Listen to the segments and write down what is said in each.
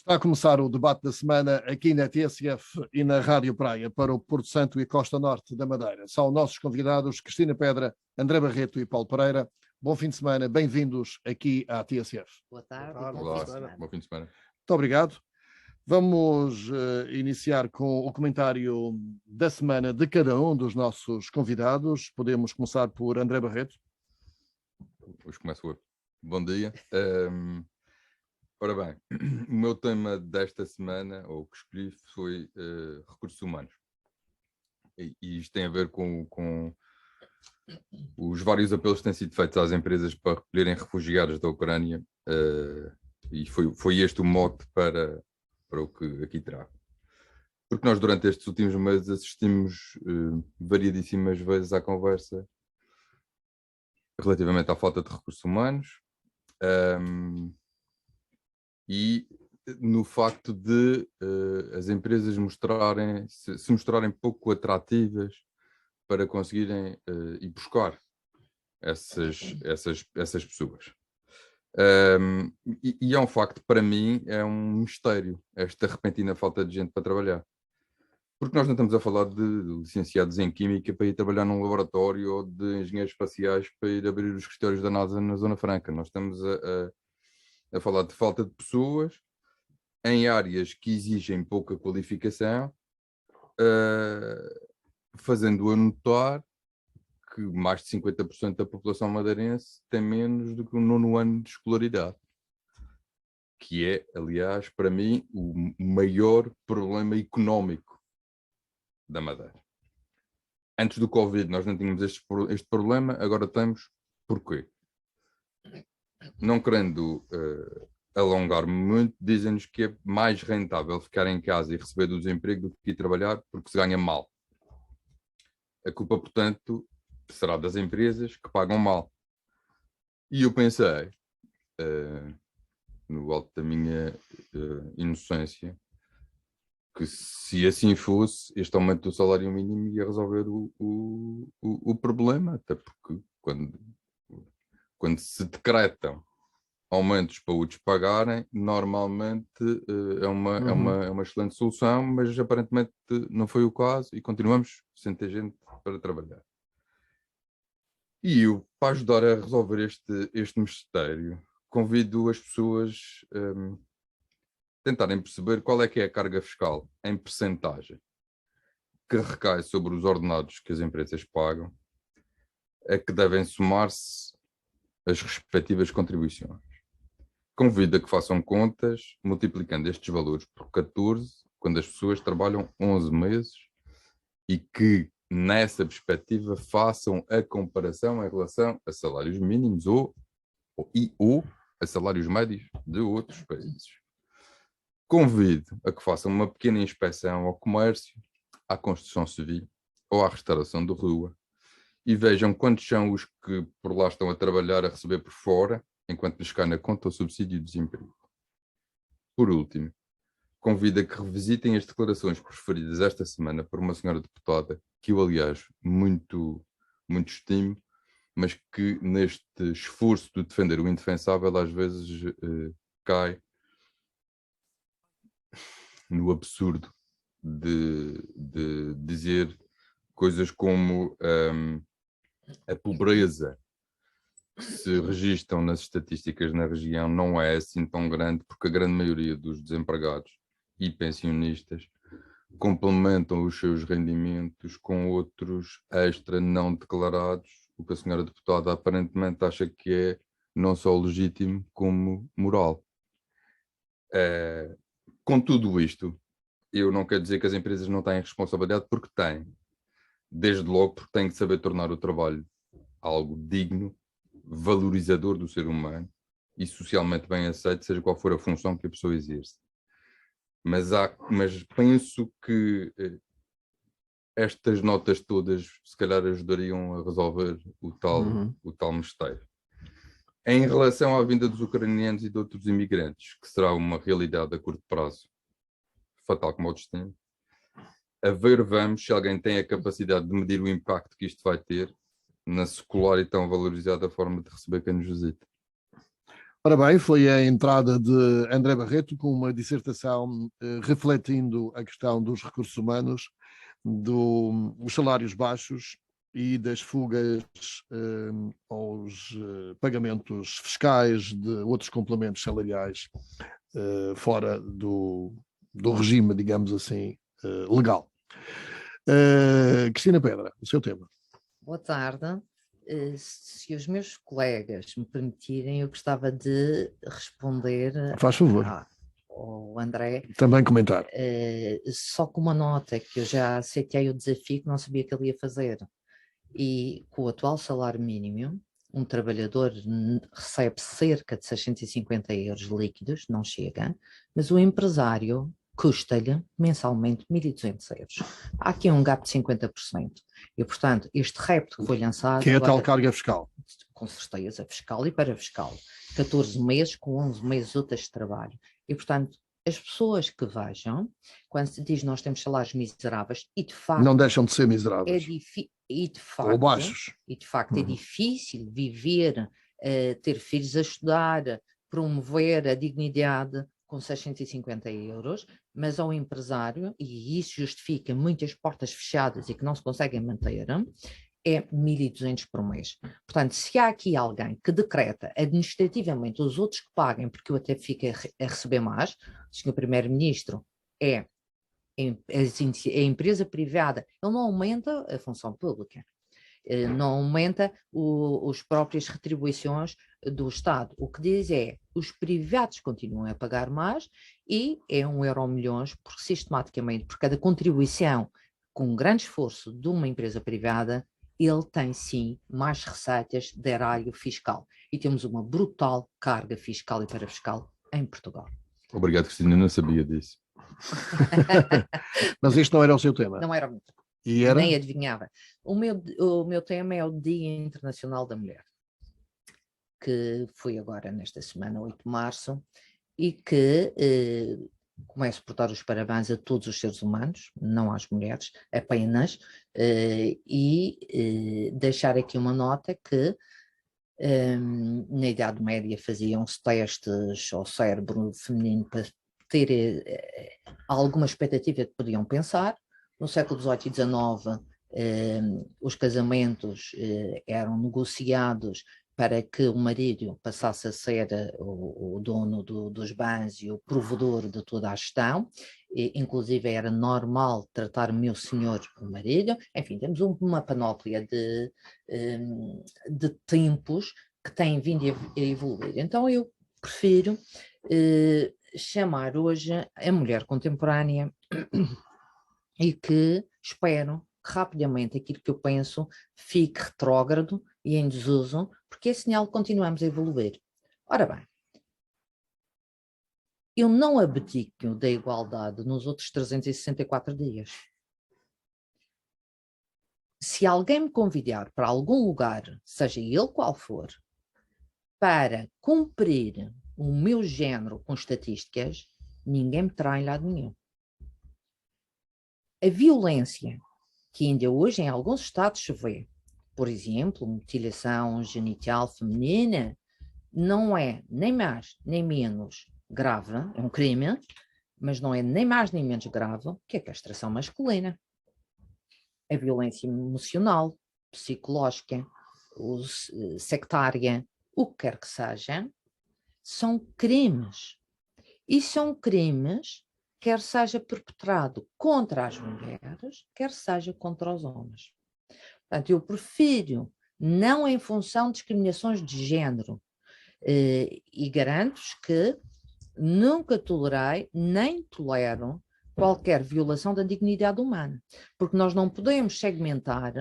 Está a começar o debate da semana aqui na TSF e na Rádio Praia para o Porto Santo e Costa Norte da Madeira. São nossos convidados Cristina Pedra, André Barreto e Paulo Pereira. Bom fim de semana, bem-vindos aqui à TSF. Boa tarde. Olá, bom fim de semana. Muito obrigado. Vamos iniciar com o comentário da semana de cada um dos nossos convidados. Podemos começar por André Barreto. Hoje começo eu. Bom dia. Ora bem, o meu tema desta semana, ou o que escolhi, foi recursos humanos. E isto tem a ver com os vários apelos que têm sido feitos às empresas para recolherem refugiados da Ucrânia, e foi este o mote para o que aqui trago. Porque nós, durante estes últimos meses, assistimos variadíssimas vezes à conversa relativamente à falta de recursos humanos, e no facto de as empresas se mostrarem pouco atrativas para conseguirem ir buscar essas pessoas. E é um facto, para mim, é um mistério esta repentina falta de gente para trabalhar. Porque nós não estamos a falar de licenciados em Química para ir trabalhar num laboratório ou de engenheiros espaciais para ir abrir os escritórios da NASA na Zona Franca. Nós estamos a falar de falta de pessoas em áreas que exigem pouca qualificação, fazendo-a notar que mais de 50% da população madeirense tem menos do que o 9º ano de escolaridade, que é, aliás, para mim, o maior problema económico da Madeira. Antes do Covid nós não tínhamos este problema, agora temos. Porquê? Não querendo alongar-me muito, dizem-nos que é mais rentável ficar em casa e receber do desemprego do que ir trabalhar porque se ganha mal. A culpa, portanto, será das empresas que pagam mal. E eu pensei, no alto da minha inocência, que se assim fosse, este aumento do salário mínimo ia resolver o problema, até porque quando se decretam aumentos para os pagarem, normalmente é uma excelente solução, mas aparentemente não foi o caso e continuamos sem ter gente para trabalhar. E eu, para ajudar a resolver este mistério, convido as pessoas a tentarem perceber qual é que é a carga fiscal em percentagem que recai sobre os ordenados que as empresas pagam, a que devem somar-se as respectivas contribuições. Convido a que façam contas, multiplicando estes valores por 14, quando as pessoas trabalham 11 meses, e que, nessa perspectiva, façam a comparação em relação a salários mínimos ou a salários médios de outros países. Convido a que façam uma pequena inspeção ao comércio, à construção civil ou à restauração de rua e vejam quantos são os que por lá estão a trabalhar a receber por fora, enquanto lhes cai na conta o subsídio de desemprego. Por último, convido a que revisitem as declarações proferidas esta semana por uma senhora deputada, que eu, aliás, muito, muito estimo, mas que neste esforço de defender o indefensável às vezes cai no absurdo de dizer coisas como a pobreza que se registram nas estatísticas na região não é assim tão grande, porque a grande maioria dos desempregados e pensionistas complementam os seus rendimentos com outros extra não declarados, o que a senhora deputada aparentemente acha que é não só legítimo como moral. Com tudo isto, eu não quero dizer que as empresas não têm responsabilidade, porque têm. Desde logo porque têm que saber tornar o trabalho algo digno, valorizador do ser humano e socialmente bem aceito, seja qual for a função que a pessoa exerce. Mas penso que estas notas todas se calhar ajudariam a resolver o tal mistério. Em relação à vinda dos ucranianos e de outros imigrantes, que será uma realidade a curto prazo, fatal como o destino, a ver vamos se alguém tem a capacidade de medir o impacto que isto vai ter na secular e tão valorizada forma de receber quem nos visita. Ora bem, foi a entrada de André Barreto com uma dissertação refletindo a questão dos recursos humanos, dos salários baixos e das fugas aos pagamentos fiscais de outros complementos salariais fora do regime, digamos assim, legal. Cristina Pedra, o seu tema. Boa tarde. Se os meus colegas me permitirem, eu gostava de responder. Faz favor. Ao André. Também comentar. Só com uma nota, que eu já aceitei o desafio que não sabia que ele ia fazer. E com o atual salário mínimo, um trabalhador recebe cerca de 650 euros líquidos, não chega, mas o empresário custa-lhe mensalmente 1.200 euros. Há aqui um gap de 50%. E, portanto, este repto que foi lançado... Que é a tal carga fiscal. Com certeza, fiscal e parafiscal. 14 meses com 11 meses úteis de trabalho. E, portanto, as pessoas que vejam, quando se diz nós temos salários miseráveis, e de facto... Não deixam de ser miseráveis. Ou baixos. E de facto é difícil viver, ter filhos a estudar, promover a dignidade com 650 euros, mas ao empresário, e isso justifica muitas portas fechadas e que não se conseguem manter, é 1.200 por mês. Portanto, se há aqui alguém que decreta administrativamente os outros que paguem, porque eu até fico a receber mais, o Sr. Primeiro-Ministro a empresa privada, ele não aumenta a função pública, não aumenta as próprias retribuições do Estado. O que diz é, os privados continuam a pagar mais e é €1 porque sistematicamente, por cada contribuição com grande esforço de uma empresa privada, ele tem sim mais receitas de erário fiscal. E temos uma brutal carga fiscal e parafiscal em Portugal. Obrigado, Cristina, eu não sabia disso. Mas isto não era o seu tema? Não era, e era? Nem adivinhava. O meu tema é o Dia Internacional da Mulher, que foi agora nesta semana, 8 de março, e que começo por dar os parabéns a todos os seres humanos, não às mulheres, apenas, e deixar aqui uma nota que na Idade Média faziam-se testes ao cérebro feminino para ter alguma expectativa que podiam pensar. No século XVIII e XIX, os casamentos eram negociados para que o marido passasse a ser o dono dos bens e o provedor de toda a gestão. Inclusive era normal tratar meu senhor o marido. Enfim, temos uma panóplia de tempos que têm vindo a evoluir. Então eu prefiro chamar hoje a mulher contemporânea e que espero que rapidamente aquilo que eu penso fique retrógrado e em desuso, porque é sinal que continuamos a evoluir. Ora bem, eu não abdico da igualdade nos outros 364 dias. Se alguém me convidar para algum lugar, seja ele qual for, para cumprir o meu género com estatísticas, ninguém me terá em lado nenhum. A violência que ainda hoje em alguns estados se vê, por exemplo, mutilação genital feminina, não é nem mais nem menos grave, é um crime, mas não é nem mais nem menos grave que a castração masculina. A violência emocional, psicológica, sectária, o que quer que seja, são crimes. E são crimes, quer seja perpetrado contra as mulheres, quer seja contra os homens. Portanto, eu prefiro, não em função de discriminações de género, e garanto-vos que nunca tolerei, nem tolero, qualquer violação da dignidade humana, porque nós não podemos segmentar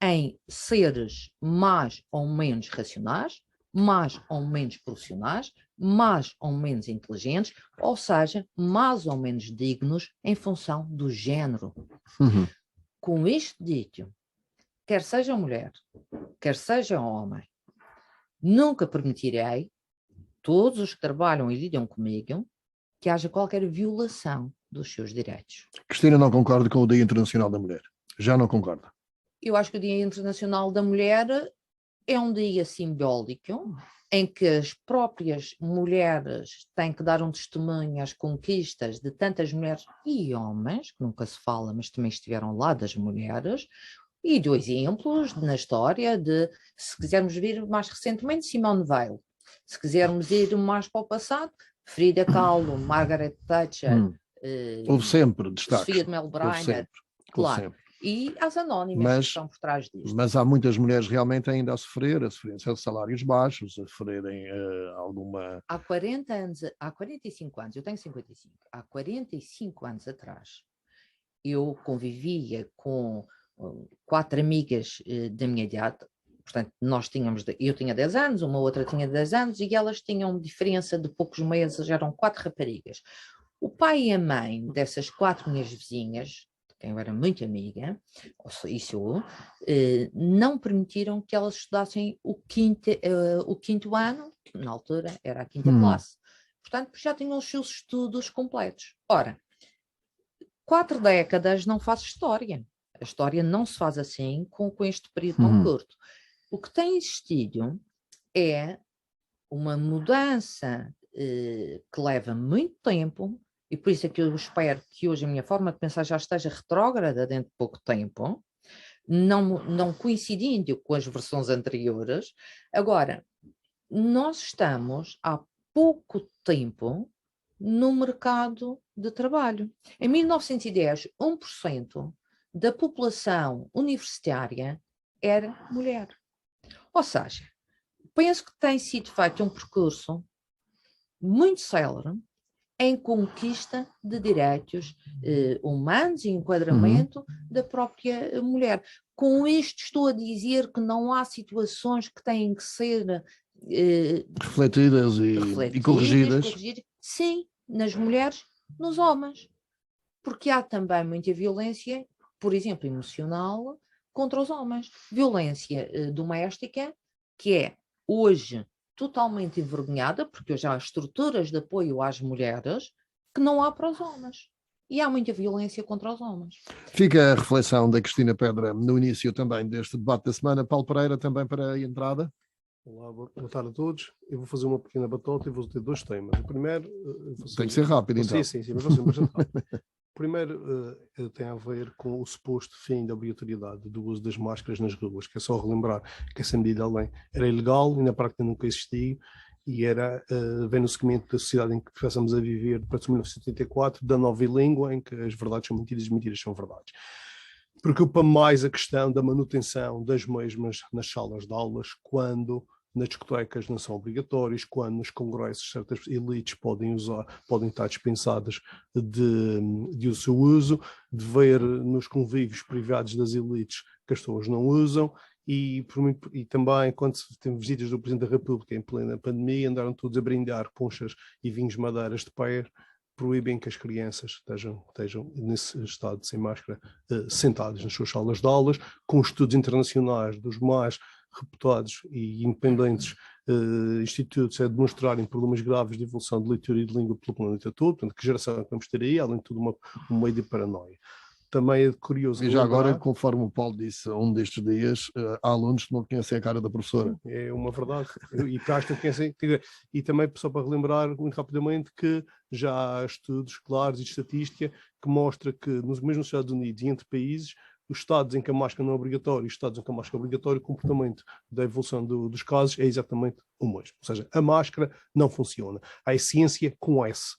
em seres mais ou menos racionais, mais ou menos profissionais, mais ou menos inteligentes, ou seja, mais ou menos dignos em função do género. Com isto dito, quer seja mulher, quer seja homem, nunca permitirei, todos os que trabalham e lidam comigo, que haja qualquer violação dos seus direitos. Cristina não concorda com o Dia Internacional da Mulher. Já não concorda? Eu acho que o Dia Internacional da Mulher é um dia simbólico em que as próprias mulheres têm que dar um testemunho às conquistas de tantas mulheres e homens, que nunca se fala, mas também estiveram lá das mulheres, e 2 exemplos na história de, se quisermos vir mais recentemente, Simone Weil. Se quisermos ir mais para o passado, Frida Kahlo, Margaret Thatcher, Houve sempre destaques. Sofia de Melbrenner, claro. Sempre. E as anónimas que estão por trás disto. Mas há muitas mulheres realmente ainda a sofrerem salários baixos, a sofrerem alguma... Há 40 anos, há 45 anos, eu tenho 55, há 45 anos atrás, eu convivia com 4 amigas da minha idade, portanto, eu tinha 10 anos, uma outra tinha 10 anos, e elas tinham diferença de poucos meses, eram 4 raparigas. O pai e a mãe dessas 4 minhas vizinhas, quem eu era muito amiga, não permitiram que elas estudassem o quinto ano, que na altura era a 5ª classe. Portanto, já tinham os seus estudos completos. Ora, 4 décadas não faz história. A história não se faz assim com este período tão curto. O que tem existido é uma mudança que leva muito tempo, e por isso é que eu espero que hoje a minha forma de pensar já esteja retrógrada dentro de pouco tempo, não coincidindo com as versões anteriores. Agora, nós estamos há pouco tempo no mercado de trabalho. Em 1910, 1% da população universitária era mulher. Ou seja, penso que tem sido feito um percurso muito célere em conquista de direitos humanos e enquadramento da própria mulher. Com isto estou a dizer que não há situações que têm que ser refletidas e corrigidas. Sim, nas mulheres, nos homens. Porque há também muita violência, por exemplo, emocional, contra os homens. Violência doméstica, que é hoje totalmente envergonhada, porque hoje há estruturas de apoio às mulheres que não há para os homens. E há muita violência contra os homens. Fica a reflexão da Cristina Pedra no início também deste debate da semana. Paulo Pereira, também para a entrada. Olá, boa tarde a todos. Eu vou fazer uma pequena batota e vou ter 2 temas. O primeiro... Tem que ser rápido, então. Sim, mas vou ser bastante rápido. O primeiro tem a ver com o suposto fim da obrigatoriedade do uso das máscaras nas ruas, que é só relembrar que essa medida além era ilegal e na prática nunca existiu, e vem no seguimento da sociedade em que passamos a viver depois de 1974, da nova língua, em que as verdades são mentiras e as mentiras são verdades. Preocupa mais a questão da manutenção das mesmas nas salas de aulas, quando nas discotecas não são obrigatórios, quando nos congressos certas elites podem estar dispensadas de o seu uso, de ver nos convívios privados das elites que as pessoas não usam, e também quando temos visitas do Presidente da República em plena pandemia, andaram todos a brindar ponchas e vinhos madeiras de pé, proíbem que as crianças estejam nesse estado sem máscara, sentadas nas suas salas de aulas, com estudos internacionais dos mais reputados e independentes institutos a demonstrarem problemas graves de evolução de leitura e de língua pelo planeta todo. Portanto, que geração é que vamos ter aí? Além de tudo, um meio de paranoia. Também é curioso... E já agora, conforme o Paulo disse, um destes dias, há alunos que não conhecem a cara da professora. É uma verdade. E cá não conhecem. E também, só para relembrar muito rapidamente, que já há estudos claros e de estatística que mostra que, mesmo nos Estados Unidos e entre países, os estados em que a máscara não é obrigatória e os estados em que a máscara é obrigatória, o comportamento da evolução dos casos é exatamente o mesmo. Ou seja, a máscara não funciona. A ciência com S.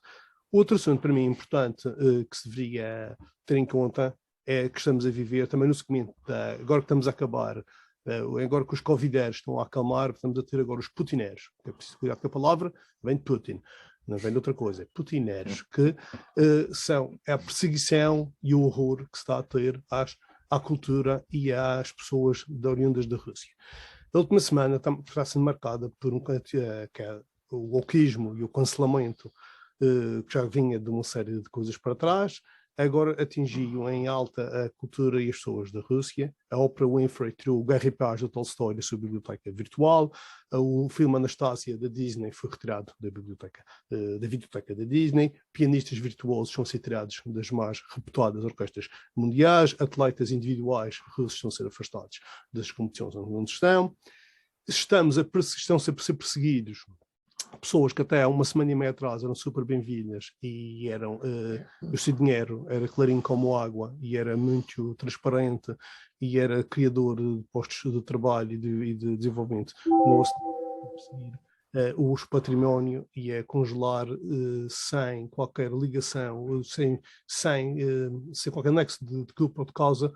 Outro assunto para mim importante que se deveria ter em conta é que estamos a viver também no seguimento, agora que estamos a acabar, agora que os covideiros estão a acalmar, estamos a ter agora os putineiros. É preciso cuidar com a palavra, vem de Putin. Não vem de outra coisa, putineiros, que são a perseguição e o horror que se está a ter à cultura e às pessoas oriundas da Rússia. A última semana está sendo marcada por o wokeismo e o cancelamento que já vinha de uma série de coisas para trás, agora atingiu em alta a cultura e as pessoas da Rússia. A Oprah Winfrey tirou o Garry Page da Tolstói da sua biblioteca virtual, o filme Anastácia da Disney foi retirado da biblioteca da Disney, pianistas virtuosos são ser tirados das mais reputadas orquestras mundiais, atletas individuais russos estão a ser afastados das competições onde estão. estão sempre a ser perseguidos pessoas que até há uma semana e meia atrás eram super bem-vindas e eram, o seu dinheiro era clarinho como água e era muito transparente e era criador de postos de trabalho e de desenvolvimento. Não se perseguir os património e a congelar sem qualquer ligação, sem qualquer nexo de culpa ou de causa,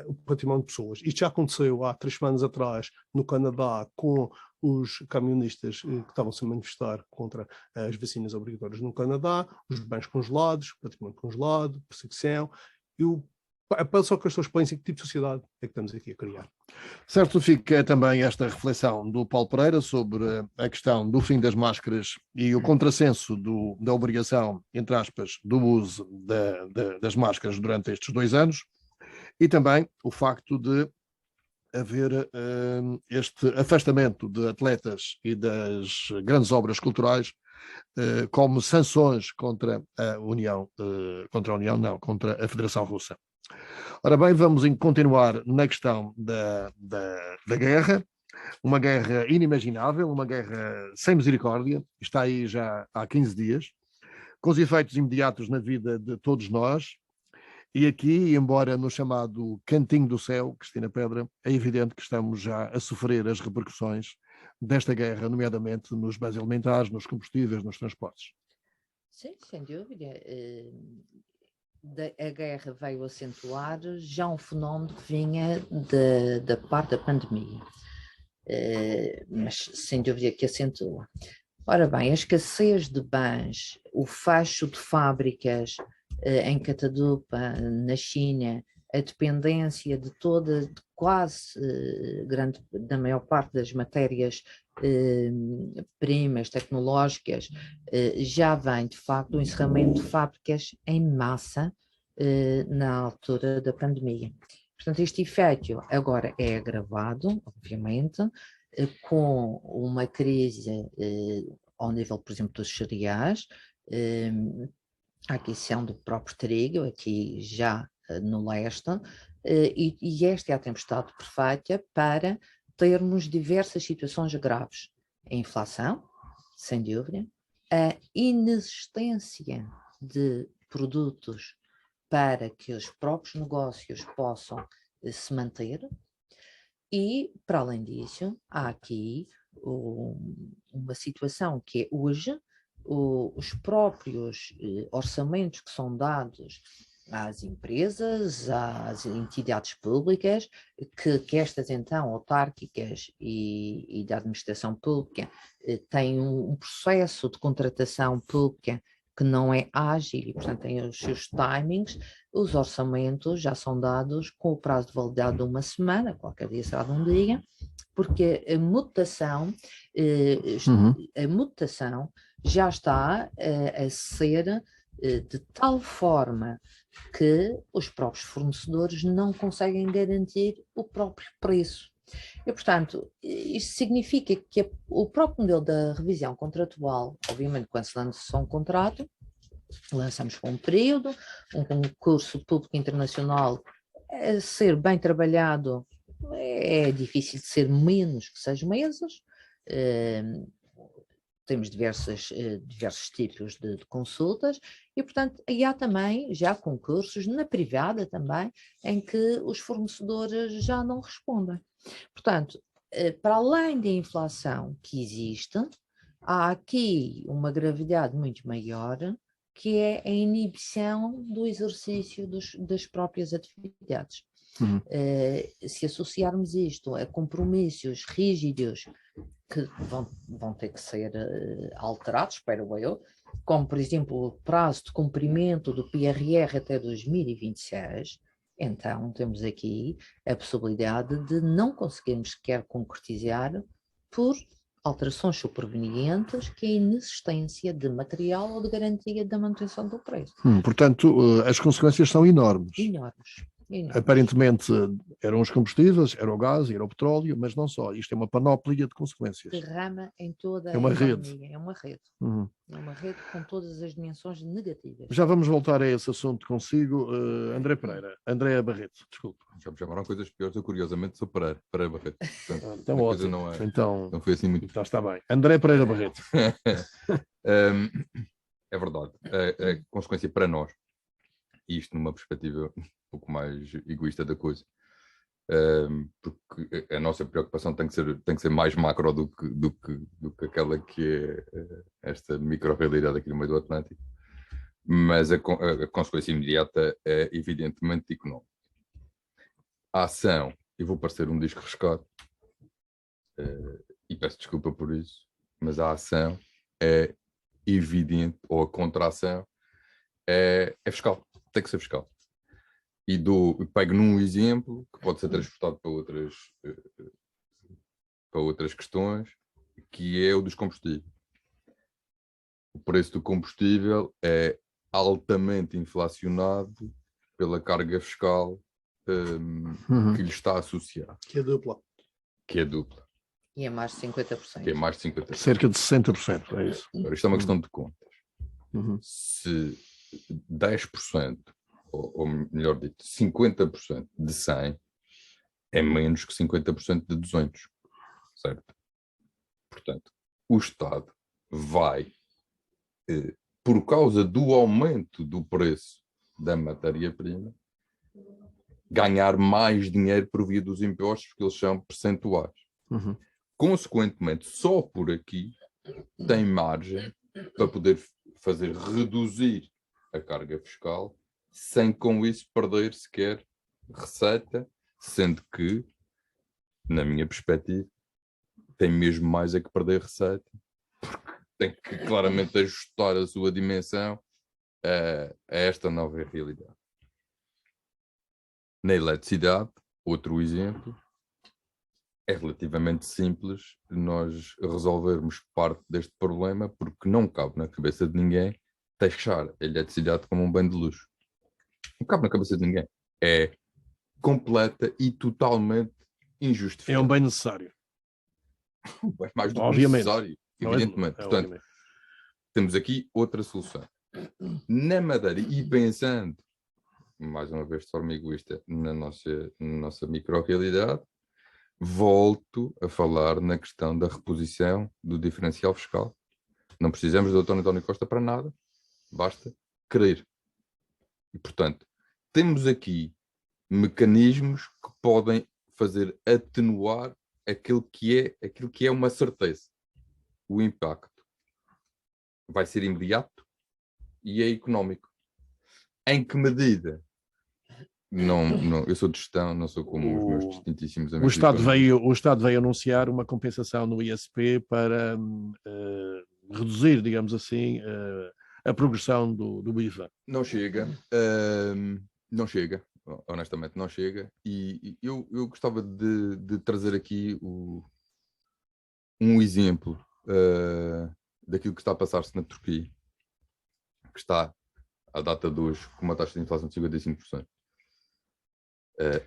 o património de pessoas. Isto já aconteceu há 3 semanas atrás no Canadá com os camionistas que estavam-se a manifestar contra as vacinas obrigatórias no Canadá, os bens congelados, património congelado, perseguição. Só que as pessoas pensam que tipo de sociedade é que estamos aqui a criar. Certo, fica também esta reflexão do Paulo Pereira sobre a questão do fim das máscaras e o contrassenso da obrigação, entre aspas, do uso das máscaras durante estes 2 anos, e também o facto de haver este afastamento de atletas e das grandes obras culturais como sanções contra contra a Federação Russa. Ora bem, vamos continuar na questão da guerra, uma guerra inimaginável, uma guerra sem misericórdia, está aí já há 15 dias, com os efeitos imediatos na vida de todos nós. E aqui, embora no chamado cantinho do céu, Cristina Pedra, é evidente que estamos já a sofrer as repercussões desta guerra, nomeadamente nos bens alimentares, nos combustíveis, nos transportes. Sim, sem dúvida. A guerra veio acentuar já um fenómeno que vinha da parte da pandemia, mas sem dúvida que acentua. Ora bem, a escassez de bens, o fecho de fábricas em Catadupa, na China, a dependência de da maior parte das matérias primas tecnológicas, já vem de facto do encerramento de fábricas em massa na altura da pandemia. Portanto, este efeito agora é agravado, obviamente, com uma crise ao nível, por exemplo, dos cereais, a aquisição do próprio trigo, aqui já no leste, e esta é a tempestade perfeita para termos diversas situações graves. A inflação, sem dúvida, a inexistência de produtos para que os próprios negócios possam se manter, e, para além disso, há aqui uma situação que é hoje, os próprios orçamentos que são dados às empresas, às entidades públicas, que estas então autárquicas e da administração pública têm um processo de contratação pública que não é ágil e, portanto, tem os seus timings. Os orçamentos já são dados com o prazo de validade de 1 semana, qualquer dia será de 1 dia, porque a mutação já está a ser de tal forma que os próprios fornecedores não conseguem garantir o próprio preço. E, portanto, isto significa que o próprio modelo da revisão contratual, obviamente, quando se lança um contrato, lançamos por um período, um concurso público internacional, a ser bem trabalhado, é difícil de ser menos que 6 meses. Temos diversos tipos de consultas e, portanto, aí há também já concursos na privada também, em que os fornecedores já não respondem. Portanto, para além da inflação que existe, há aqui uma gravidade muito maior, que é a inibição do exercício das próprias atividades. Se associarmos isto a compromissos rígidos que vão ter que ser alterados, espero eu, como, por exemplo, o prazo de cumprimento do PRR até 2026, então temos aqui a possibilidade de não conseguirmos sequer concretizar por alterações supervenientes, que é a inexistência de material ou de garantia da manutenção do preço. Portanto, as consequências são enormes. Enormes. enormes. Aparentemente eram os combustíveis, era o gás, era o petróleo, mas não só. Isto é uma panóplia de consequências. Derrama em toda É uma a rede. economia. É uma rede. Uhum. É uma rede com todas as dimensões negativas. Já vamos voltar a esse assunto consigo. André Pereira, André Barreto, desculpe. Já me chamaram coisas piores, eu curiosamente sou Pereira Barreto. Portanto, Então a coisa ótimo. não foi assim muito. Então está bem. André Pereira Barreto. É verdade. A consequência para nós, e isto numa perspectiva um pouco mais egoísta da coisa, porque a nossa preocupação tem que ser mais macro do que aquela que é esta micro-realidade aqui no meio do Atlântico, mas a consequência imediata é evidentemente económica. A ação, eu vou parecer um disco riscado, e peço desculpa por isso, mas a ação é evidente, ou a contração é fiscal, tem que ser fiscal. E pego num exemplo que pode ser transportado para outras questões, que é o dos combustíveis. O preço do combustível é altamente inflacionado pela carga fiscal que lhe está associada. Que é dupla. Que é dupla. E é mais de 50%. Que é mais de 50%. Cerca de 60%, é isso. Agora, isto é uma questão de contas. Uhum. Se 10%, ou melhor dito, 50% de 100 é menos que 50% de 200, certo? Portanto, o Estado vai, por causa do aumento do preço da matéria-prima, ganhar mais dinheiro por via dos impostos, porque eles são percentuais. Uhum. Consequentemente, só por aqui tem margem para poder fazer reduzir a carga fiscal sem com isso perder sequer receita, sendo que, na minha perspectiva, tem mesmo mais a que perder receita, porque tem que claramente ajustar a sua dimensão a esta nova realidade. Na eletricidade, outro exemplo, é relativamente simples nós resolvermos parte deste problema, porque não cabe na cabeça de ninguém taxar a eletricidade como um bem de luxo. Não cabe na cabeça de ninguém. É completa e totalmente injustificada. É um bem necessário. É mais do que Obviamente. necessário, Não evidentemente. é Portanto, obviamente. temos aqui outra solução. Na Madeira, e pensando, mais uma vez de forma egoísta, na nossa micro-realidade, volto a falar na questão da reposição do diferencial fiscal. Não precisamos do Dr. António Costa para nada, basta querer. E, portanto, temos aqui mecanismos que podem fazer atenuar aquilo que é uma certeza. O impacto vai ser imediato e é económico. Em que medida? Não, eu sou de gestão, não sou como os meus distintíssimos amigos. O Estado veio anunciar uma compensação no ISP para reduzir, digamos assim, a progressão do IVA. Não chega, não chega, honestamente não chega. E eu gostava de trazer aqui um exemplo daquilo que está a passar-se na Turquia, que está, à data de hoje, com uma taxa de inflação de 55%.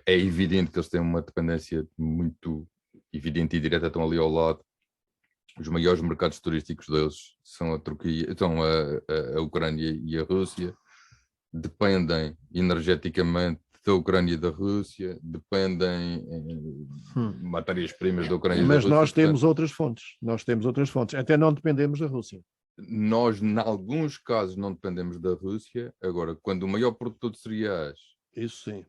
É evidente que eles têm uma dependência muito evidente e direta, estão ali ao lado. Os maiores mercados turísticos deles são a Turquia, são a Ucrânia e a Rússia. Dependem energeticamente da Ucrânia e da Rússia, dependem de matérias-primas da Ucrânia e da Mas Rússia. nós temos outras fontes. Até não dependemos da Rússia. Nós, em alguns casos, não dependemos da Rússia. Agora, quando o maior produtor de cereais Isso sim.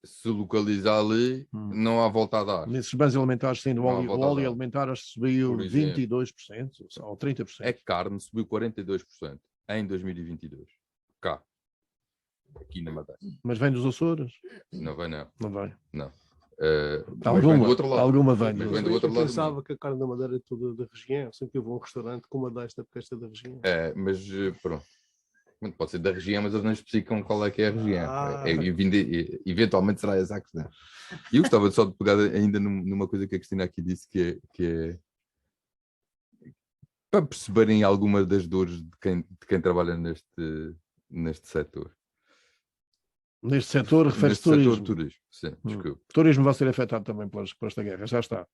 se localiza ali, não há volta a dar. Nesses bens alimentares, sim, o óleo alimentar acho que subiu 22% ou 30%. A carne subiu 42% em 2022. Cá. Aqui na Madeira. Mas vem dos Açores? Não vem, não. Não vem. Não. Mas vem do outro lado. Alguma vem. Mas vem do outro eu lado. Pensava que a carne da Madeira é toda da região. Sempre que eu vou a um restaurante com uma desta, porque esta é da região. Mas pronto. Pode ser da região, mas eles não especificam qual é que é a região. Eventualmente será essa a questão. E eu gostava só de pegar ainda numa coisa que a Cristina aqui disse, que é para perceberem algumas das dores de quem trabalha neste setor. Neste setor, refere-se Neste setor turismo. de turismo. Sim, desculpe. Turismo vai ser afetado também por esta guerra, já está.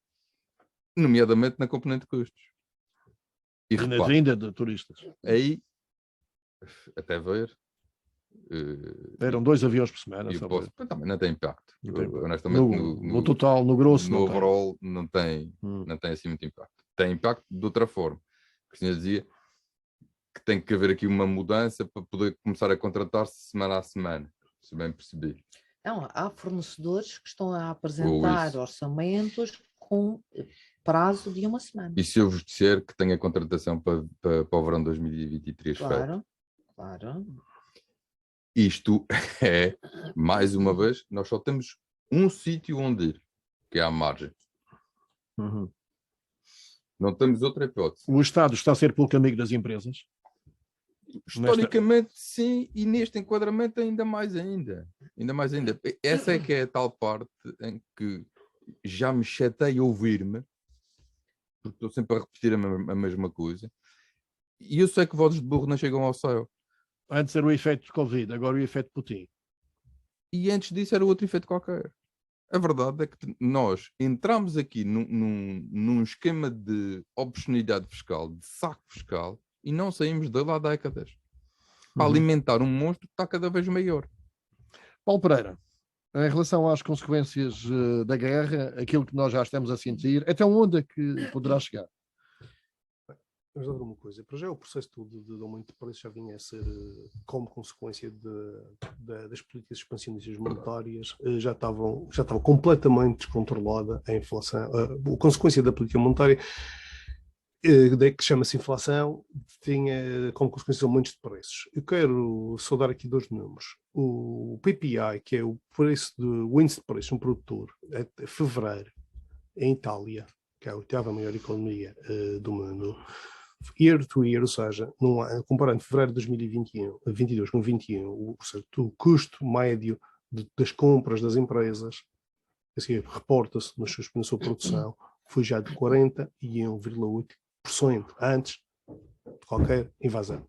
Nomeadamente na componente de custos. E E na repare, vinda de turistas. aí, até ver... Eram 2 aviões por semana. eu Só posso, também não tem impacto. não tem impacto. Honestamente, No total, no grosso, no não overall, não tem assim muito impacto. Tem impacto de outra forma. Cristina dizia que tem que haver aqui uma mudança para poder começar a contratar-se semana a semana, se bem percebi. Não, há fornecedores que estão a apresentar orçamentos com prazo de uma semana. E se eu vos disser que tem a contratação para o verão 2023 feito? Claro. Isto é, mais uma vez, nós só temos um sítio onde ir, que é à margem. Não temos outra hipótese. O Estado está a ser pouco amigo das empresas? Historicamente, sim, e neste enquadramento ainda mais ainda. Essa é que é a tal parte em que já me chateia ouvir-me, porque estou sempre a repetir a mesma coisa, e eu sei que vozes de burro não chegam ao céu. Antes era o efeito de Covid, agora o efeito Putin. E antes disso era outro efeito qualquer. A verdade é que nós entramos aqui num esquema de obscenidade fiscal, de saco fiscal, e não saímos dele há décadas. Para alimentar um monstro que está cada vez maior. Paulo Pereira, em relação às consequências da guerra, aquilo que nós já estamos a sentir, até onde é que poderá chegar? Vamos dar uma coisa. Para já o processo todo de aumento de preços já vinha a ser, como consequência das políticas expansionistas monetárias, já estava completamente descontrolada a inflação. A consequência da política monetária, que chama-se inflação, tinha como consequência aumentos de preços. Eu quero só dar aqui 2 números. O PPI, que é o preço o índice de preços de um produtor, até fevereiro, em Itália, que é a 8ª maior economia do mundo, year to year, ou seja, comparando fevereiro de 2022 com 2021, o custo médio das compras das empresas, assim, reporta-se na sua produção, foi já de 41,8% antes de qualquer invasão.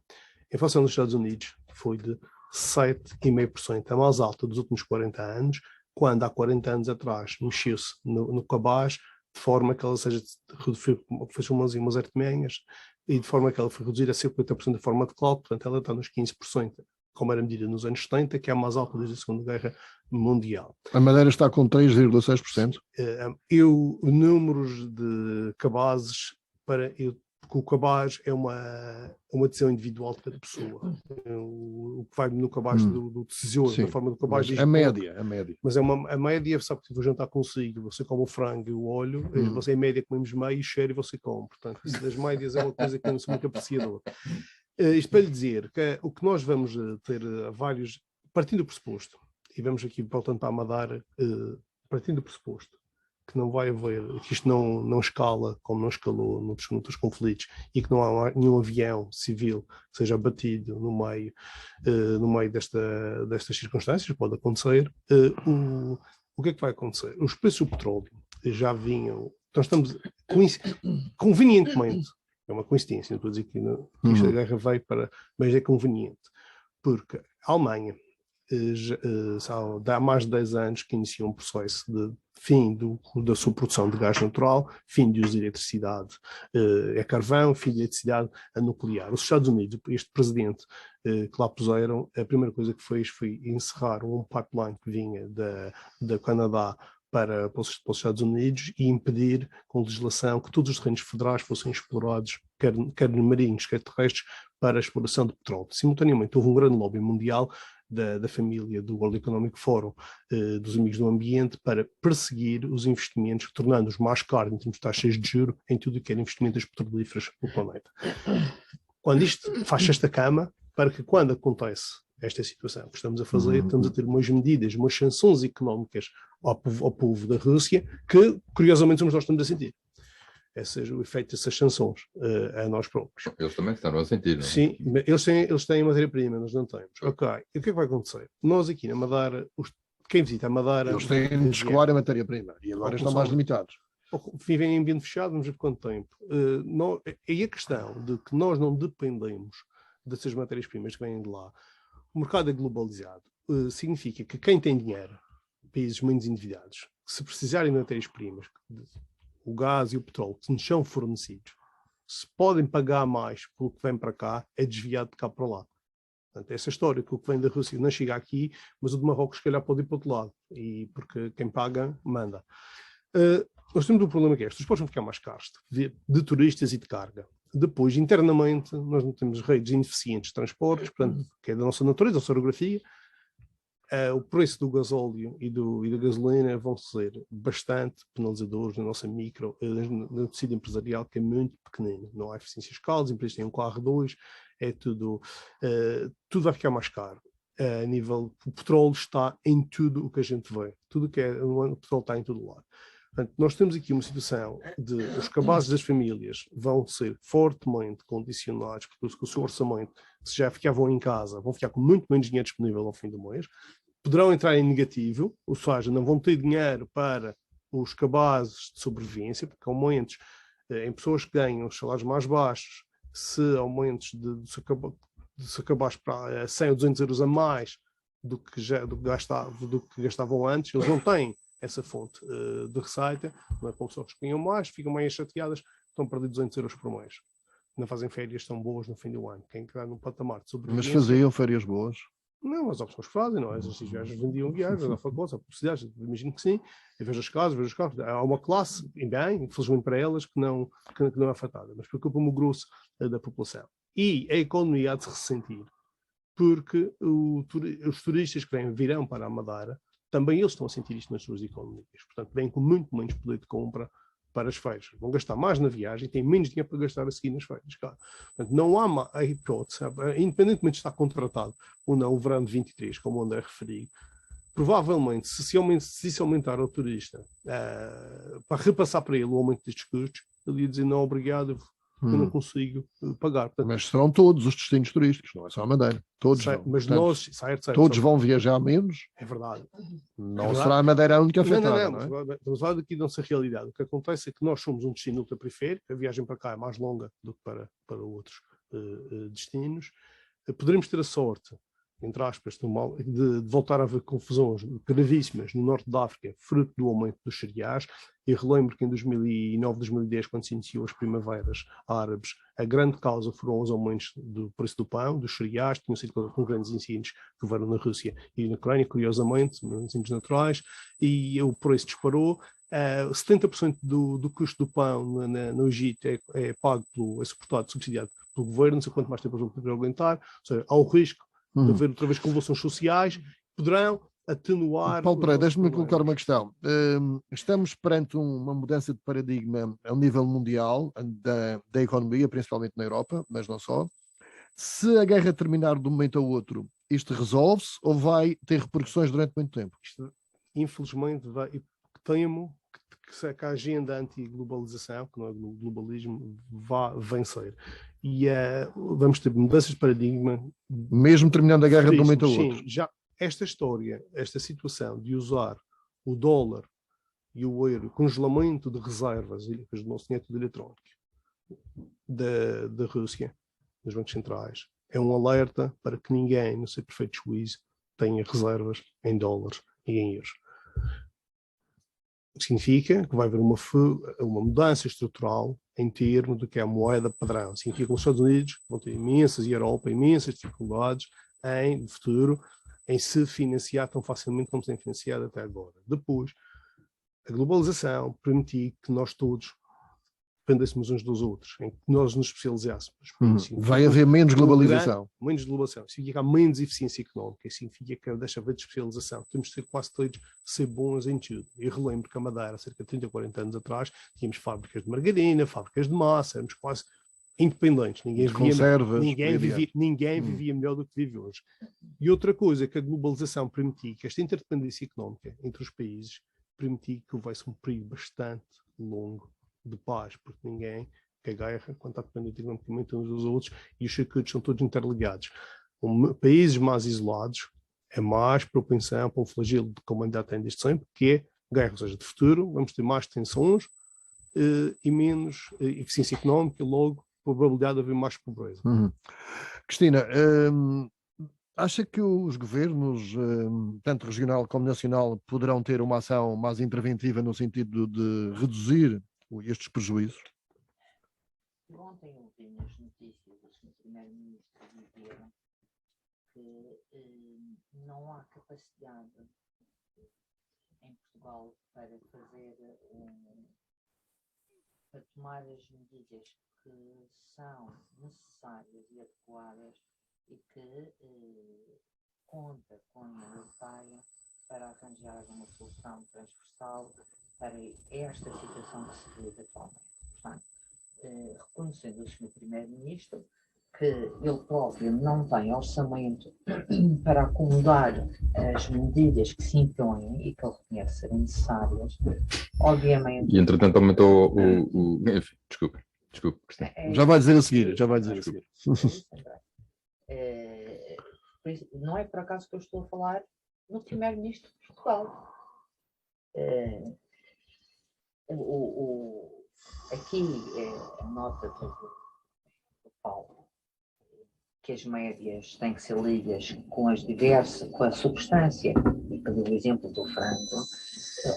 A inflação dos Estados Unidos foi de 7,5%, a mais alta dos últimos 40 anos, quando há 40 anos atrás mexeu-se no cabaz, de forma que ela fez umas artimanhas, e de forma que ela foi reduzida a 50% de forma de cálculo, portanto ela está nos 15%, como era medida nos anos 70, que é a mais alta desde a Segunda Guerra Mundial. A Madeira está com 3,6%? Números de cabazes, porque o cabaz é uma decisão individual de cada pessoa. O que vai no cabaz do tesouro, da forma do cabaz diz a média. Mas a média, sabe que vou jantar consigo, você come o frango e o óleo, você em média comemos meio, cheiro e você come. Portanto, isso das médias é uma coisa que eu não sou muito apreciador. Isto para lhe dizer que o que nós vamos ter partindo do pressuposto, e vamos aqui voltando para a Madeira, partindo do pressuposto que não vai haver, que isto não escala como não escalou noutros conflitos, e que não há nenhum avião civil que seja abatido no meio destas circunstâncias, pode acontecer. O que é que vai acontecer? Os preços do petróleo já vinham, nós estamos convenientemente, é uma coincidência, não estou a dizer que esta guerra veio mas é conveniente, porque a Alemanha há mais de 10 anos que iniciou um processo de fim da sua produção de gás natural, fim de uso de eletricidade a carvão, fim de eletricidade a nuclear. Os Estados Unidos, este presidente que lá puseram, a primeira coisa que fez foi encerrar um pipeline que vinha da Canadá para os Estados Unidos e impedir, com legislação, que todos os terrenos federais fossem explorados, quer marinhos, quer terrestres, para a exploração de petróleo. Simultaneamente, houve um grande lobby mundial da família do World Economic Forum, dos amigos do ambiente, para perseguir os investimentos, tornando-os mais caros em termos de taxas de juros em tudo o que era investimentos petrolíferos no planeta. Quando isto faz esta cama, para que quando acontece esta situação que estamos a fazer, estamos a ter umas medidas, umas sanções económicas ao povo da Rússia, que curiosamente somos nós que estamos a sentir. Esse seja o efeito dessas sanções a nós próprios. Eles também estão a sentir, não é? Sim, eles têm matéria-prima, nós não temos. Ok, e o que é que vai acontecer? Nós aqui na Madeira, quem visita a Madeira... Eles têm de escoar a matéria-prima e agora estão mais limitados. Vivem em ambiente fechado, vamos ver por quanto tempo. E a questão de que nós não dependemos dessas matérias-primas que vêm de lá, o mercado é globalizado. significa que quem tem dinheiro, países menos endividados, se precisarem de matérias-primas, o gás e o petróleo, que nos são fornecidos, se podem pagar mais pelo que vem para cá, é desviado de cá para lá. Portanto, essa história que o que vem da Rússia não chega aqui, mas o de Marrocos, se calhar, pode ir para o outro lado, porque quem paga, manda. Nós temos um problema que é, os transportes vão ficar mais caros, de turistas e de carga. Depois, internamente, nós não temos redes ineficientes de transportes, portanto, que é da nossa natureza, da nossa orografia. O preço do gasóleo e da gasolina vão ser bastante penalizadores na nossa no tecido empresarial, que é muito pequenino. Não há eficiências fiscais, as empresas têm um carro, dois, é tudo vai ficar mais caro. A nível, o petróleo está em tudo o que a gente vê. Tudo que o petróleo está em todo lado. Portanto, nós temos aqui uma situação de os cabazes das famílias vão ser fortemente condicionados, porque o seu orçamento, se já ficavam em casa, vão ficar com muito menos dinheiro disponível ao fim do mês, poderão entrar em negativo, ou seja, não vão ter dinheiro para os cabazes de sobrevivência, porque aumentos em pessoas que ganham os salários mais baixos, se aumentos se cabaz para 100 ou 200 euros a mais do que gastavam antes, eles não têm essa fonte de receita, não é como pessoas que ganham mais, ficam mais chateadas, estão a perder 200 euros por mês. Não fazem férias tão boas no fim do ano. Quem está num patamar de sobrevivência... Mas faziam férias boas? Não, as opções que fazem, não é? As viagens vendiam viagens, não foi coisa, publicidade, imagino que sim. Eu vejo as casas, vejo os carros. Há uma classe, e bem, infelizmente para elas, que não é afetada, mas preocupa-me o grosso da população. E a economia há de se ressentir, porque os turistas que virão para a Madeira, também eles estão a sentir isto nas suas economias. Portanto, vêm com muito menos poder de compra para as feiras. Vão gastar mais na viagem, têm menos dinheiro para gastar a seguir nas feiras. Portanto, não há a hipótese, independentemente de estar contratado ou não, o verão de 23, como o André referiu, provavelmente, se aumentar ao turista para repassar para ele o aumento destes custos, ele ia dizer não, obrigado, eu não consigo pagar. Portanto, mas serão todos os destinos turísticos, não é só a Madeira. Todos vão. Mas Portanto, certo, todos vão viajar menos. É verdade. Não será a Madeira a única afetada, não é? Estamos a falar daqui da nossa realidade. O que acontece é que nós somos um destino ultraperiférico, a viagem para cá é mais longa do que para outros destinos. Poderemos ter a sorte, entre aspas, de voltar a haver confusões gravíssimas no norte da África, fruto do aumento dos cereais. E relembro que em 2009, 2010, quando se iniciou as primaveras árabes, a grande causa foram os aumentos do preço do pão, dos cereais, que tinham sido com grandes incêndios que houveram na Rússia e na Ucrânia, curiosamente, incêndios naturais, e o preço disparou. 70% do custo do pão no Egito é pago, é suportado, subsidiado pelo governo, não sei quanto mais tempo eles vão poder aguentar, ou seja, há o risco de haver outra vez convulsões sociais, poderão atenuar... Paulo Pereira, deixe-me colocar uma questão. Estamos perante uma mudança de paradigma ao nível mundial da economia, principalmente na Europa, mas não só. Se a guerra terminar de um momento ao outro, isto resolve-se ou vai ter repercussões durante muito tempo? Isto, infelizmente, temo que a agenda anti-globalização, que não é globalismo, vá vencer. E vamos ter mudanças de paradigma. Mesmo terminando a guerra de um momento ao outro? Sim, já esta história, esta situação de usar o dólar e o euro, congelamento de reservas, do nosso dinheiro tudo eletrónico, da Rússia, dos bancos centrais, é um alerta para que ninguém, no seu perfeito juízo, tenha reservas em dólares e em euros. Significa que vai haver uma mudança estrutural em termos do que é a moeda padrão. Significa que os Estados Unidos vão ter imensas, e a Europa, imensas dificuldades no futuro em se financiar tão facilmente como se tem financiado até agora. Depois, a globalização permitiu que nós todos dependêssemos uns dos outros, em que nós nos especializássemos. Vai haver menos globalização. Menos globalização. Significa que há menos eficiência económica. Significa que deixa de haver de especialização. Temos de ser quase todos ser bons em tudo. Eu relembro que a Madeira, cerca de 30 ou 40 anos atrás, tínhamos fábricas de margarina, fábricas de massa, éramos quase independentes. Ninguém vivia melhor do que vive hoje. E outra coisa que a globalização permitiu, que esta interdependência económica entre os países, permitiu que houvesse um período bastante longo de paz, porque ninguém que a guerra, quando está dependente economicamente uns dos outros, e os circuitos são todos interligados. Países mais isolados é mais propensão para um flagelo de como ainda tem desde sempre, que é guerra, ou seja, de futuro, vamos ter mais tensões e menos eficiência económica, logo probabilidade de haver mais pobreza. Cristina, Acha que os governos, tanto regional como nacional, poderão ter uma ação mais interventiva no sentido de reduzir estes prejuízos? Ontem eu vi nas notícias que o primeiro-ministro dizia que não há capacidade em Portugal para tomar as medidas que são necessárias e adequadas e que conta com a União Europeia para arranjar uma solução transversal para esta situação que se vive atualmente. Portanto, reconhecendo o Sr. Primeiro-Ministro que ele próprio não tem orçamento para acomodar as medidas que se impõem e que ele reconhece serem necessárias, obviamente... E entretanto aumentou Enfim, desculpe, Cristina. Já vai dizer a seguir, já vai dizer a seguir. Não é por acaso que eu estou a falar no Primeiro-Ministro de Portugal. Aqui a nota do Paulo, que as médias têm que ser lidas com a substância, e que deu o exemplo do frango,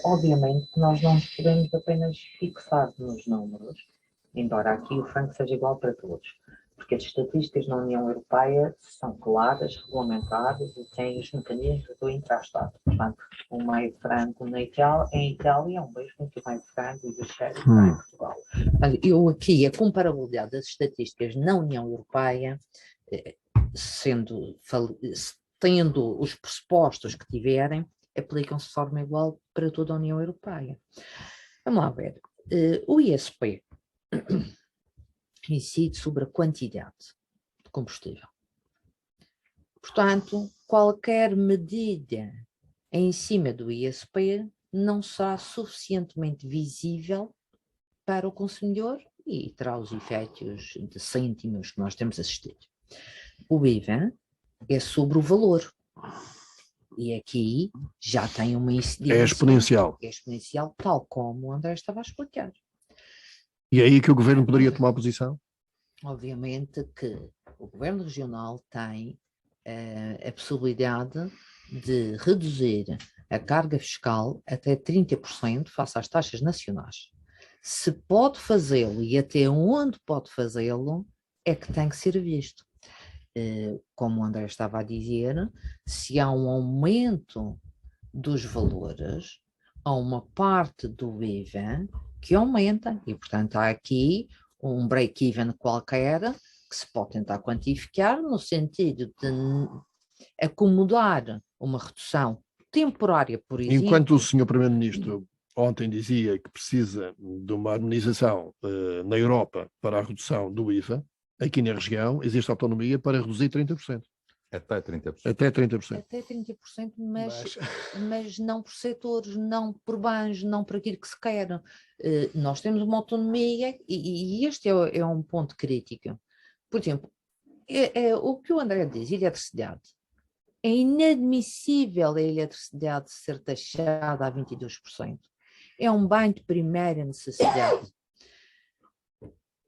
obviamente que nós não nos podemos apenas fixar nos números, embora aqui o frango seja igual para todos, porque as estatísticas na União Europeia são claras, regulamentadas e têm os mecanismos do intrastado. Portanto, o meio frango em Itália é um mesmo que o meio frango e o cheiro em Portugal. Eu aqui, a comparabilidade das estatísticas na União Europeia, tendo os pressupostos que tiverem, aplicam-se de forma igual para toda a União Europeia. Vamos lá ver. O ISP incide sobre a quantidade de combustível. Portanto, qualquer medida em cima do ISP não será suficientemente visível para o consumidor e terá os efeitos de cêntimos que nós temos assistido. O IVA é sobre o valor. E aqui já tem uma incidência. É exponencial. É exponencial, tal como o André estava a explicar. E é aí que o governo poderia tomar posição? Obviamente que o governo regional tem a possibilidade de reduzir a carga fiscal até 30% face às taxas nacionais. Se pode fazê-lo e até onde pode fazê-lo, é que tem que ser visto. Como o André estava a dizer, se há um aumento dos valores, há uma parte do IVA que aumenta e, portanto, há aqui um break-even qualquer que se pode tentar quantificar no sentido de acomodar uma redução temporária, por exemplo. Enquanto o Sr. Primeiro-Ministro ontem dizia que precisa de uma harmonização na Europa para a redução do IVA, aqui na região existe autonomia para reduzir 30%. Até 30%. Até 30%. Até 30%, mas não por setores, não por bens, não por aquilo que se quer. Nós temos uma autonomia e este é um ponto crítico. Por exemplo, o que o André diz, eletricidade. É inadmissível a eletricidade ser taxada a 22%. É um bem de primeira necessidade.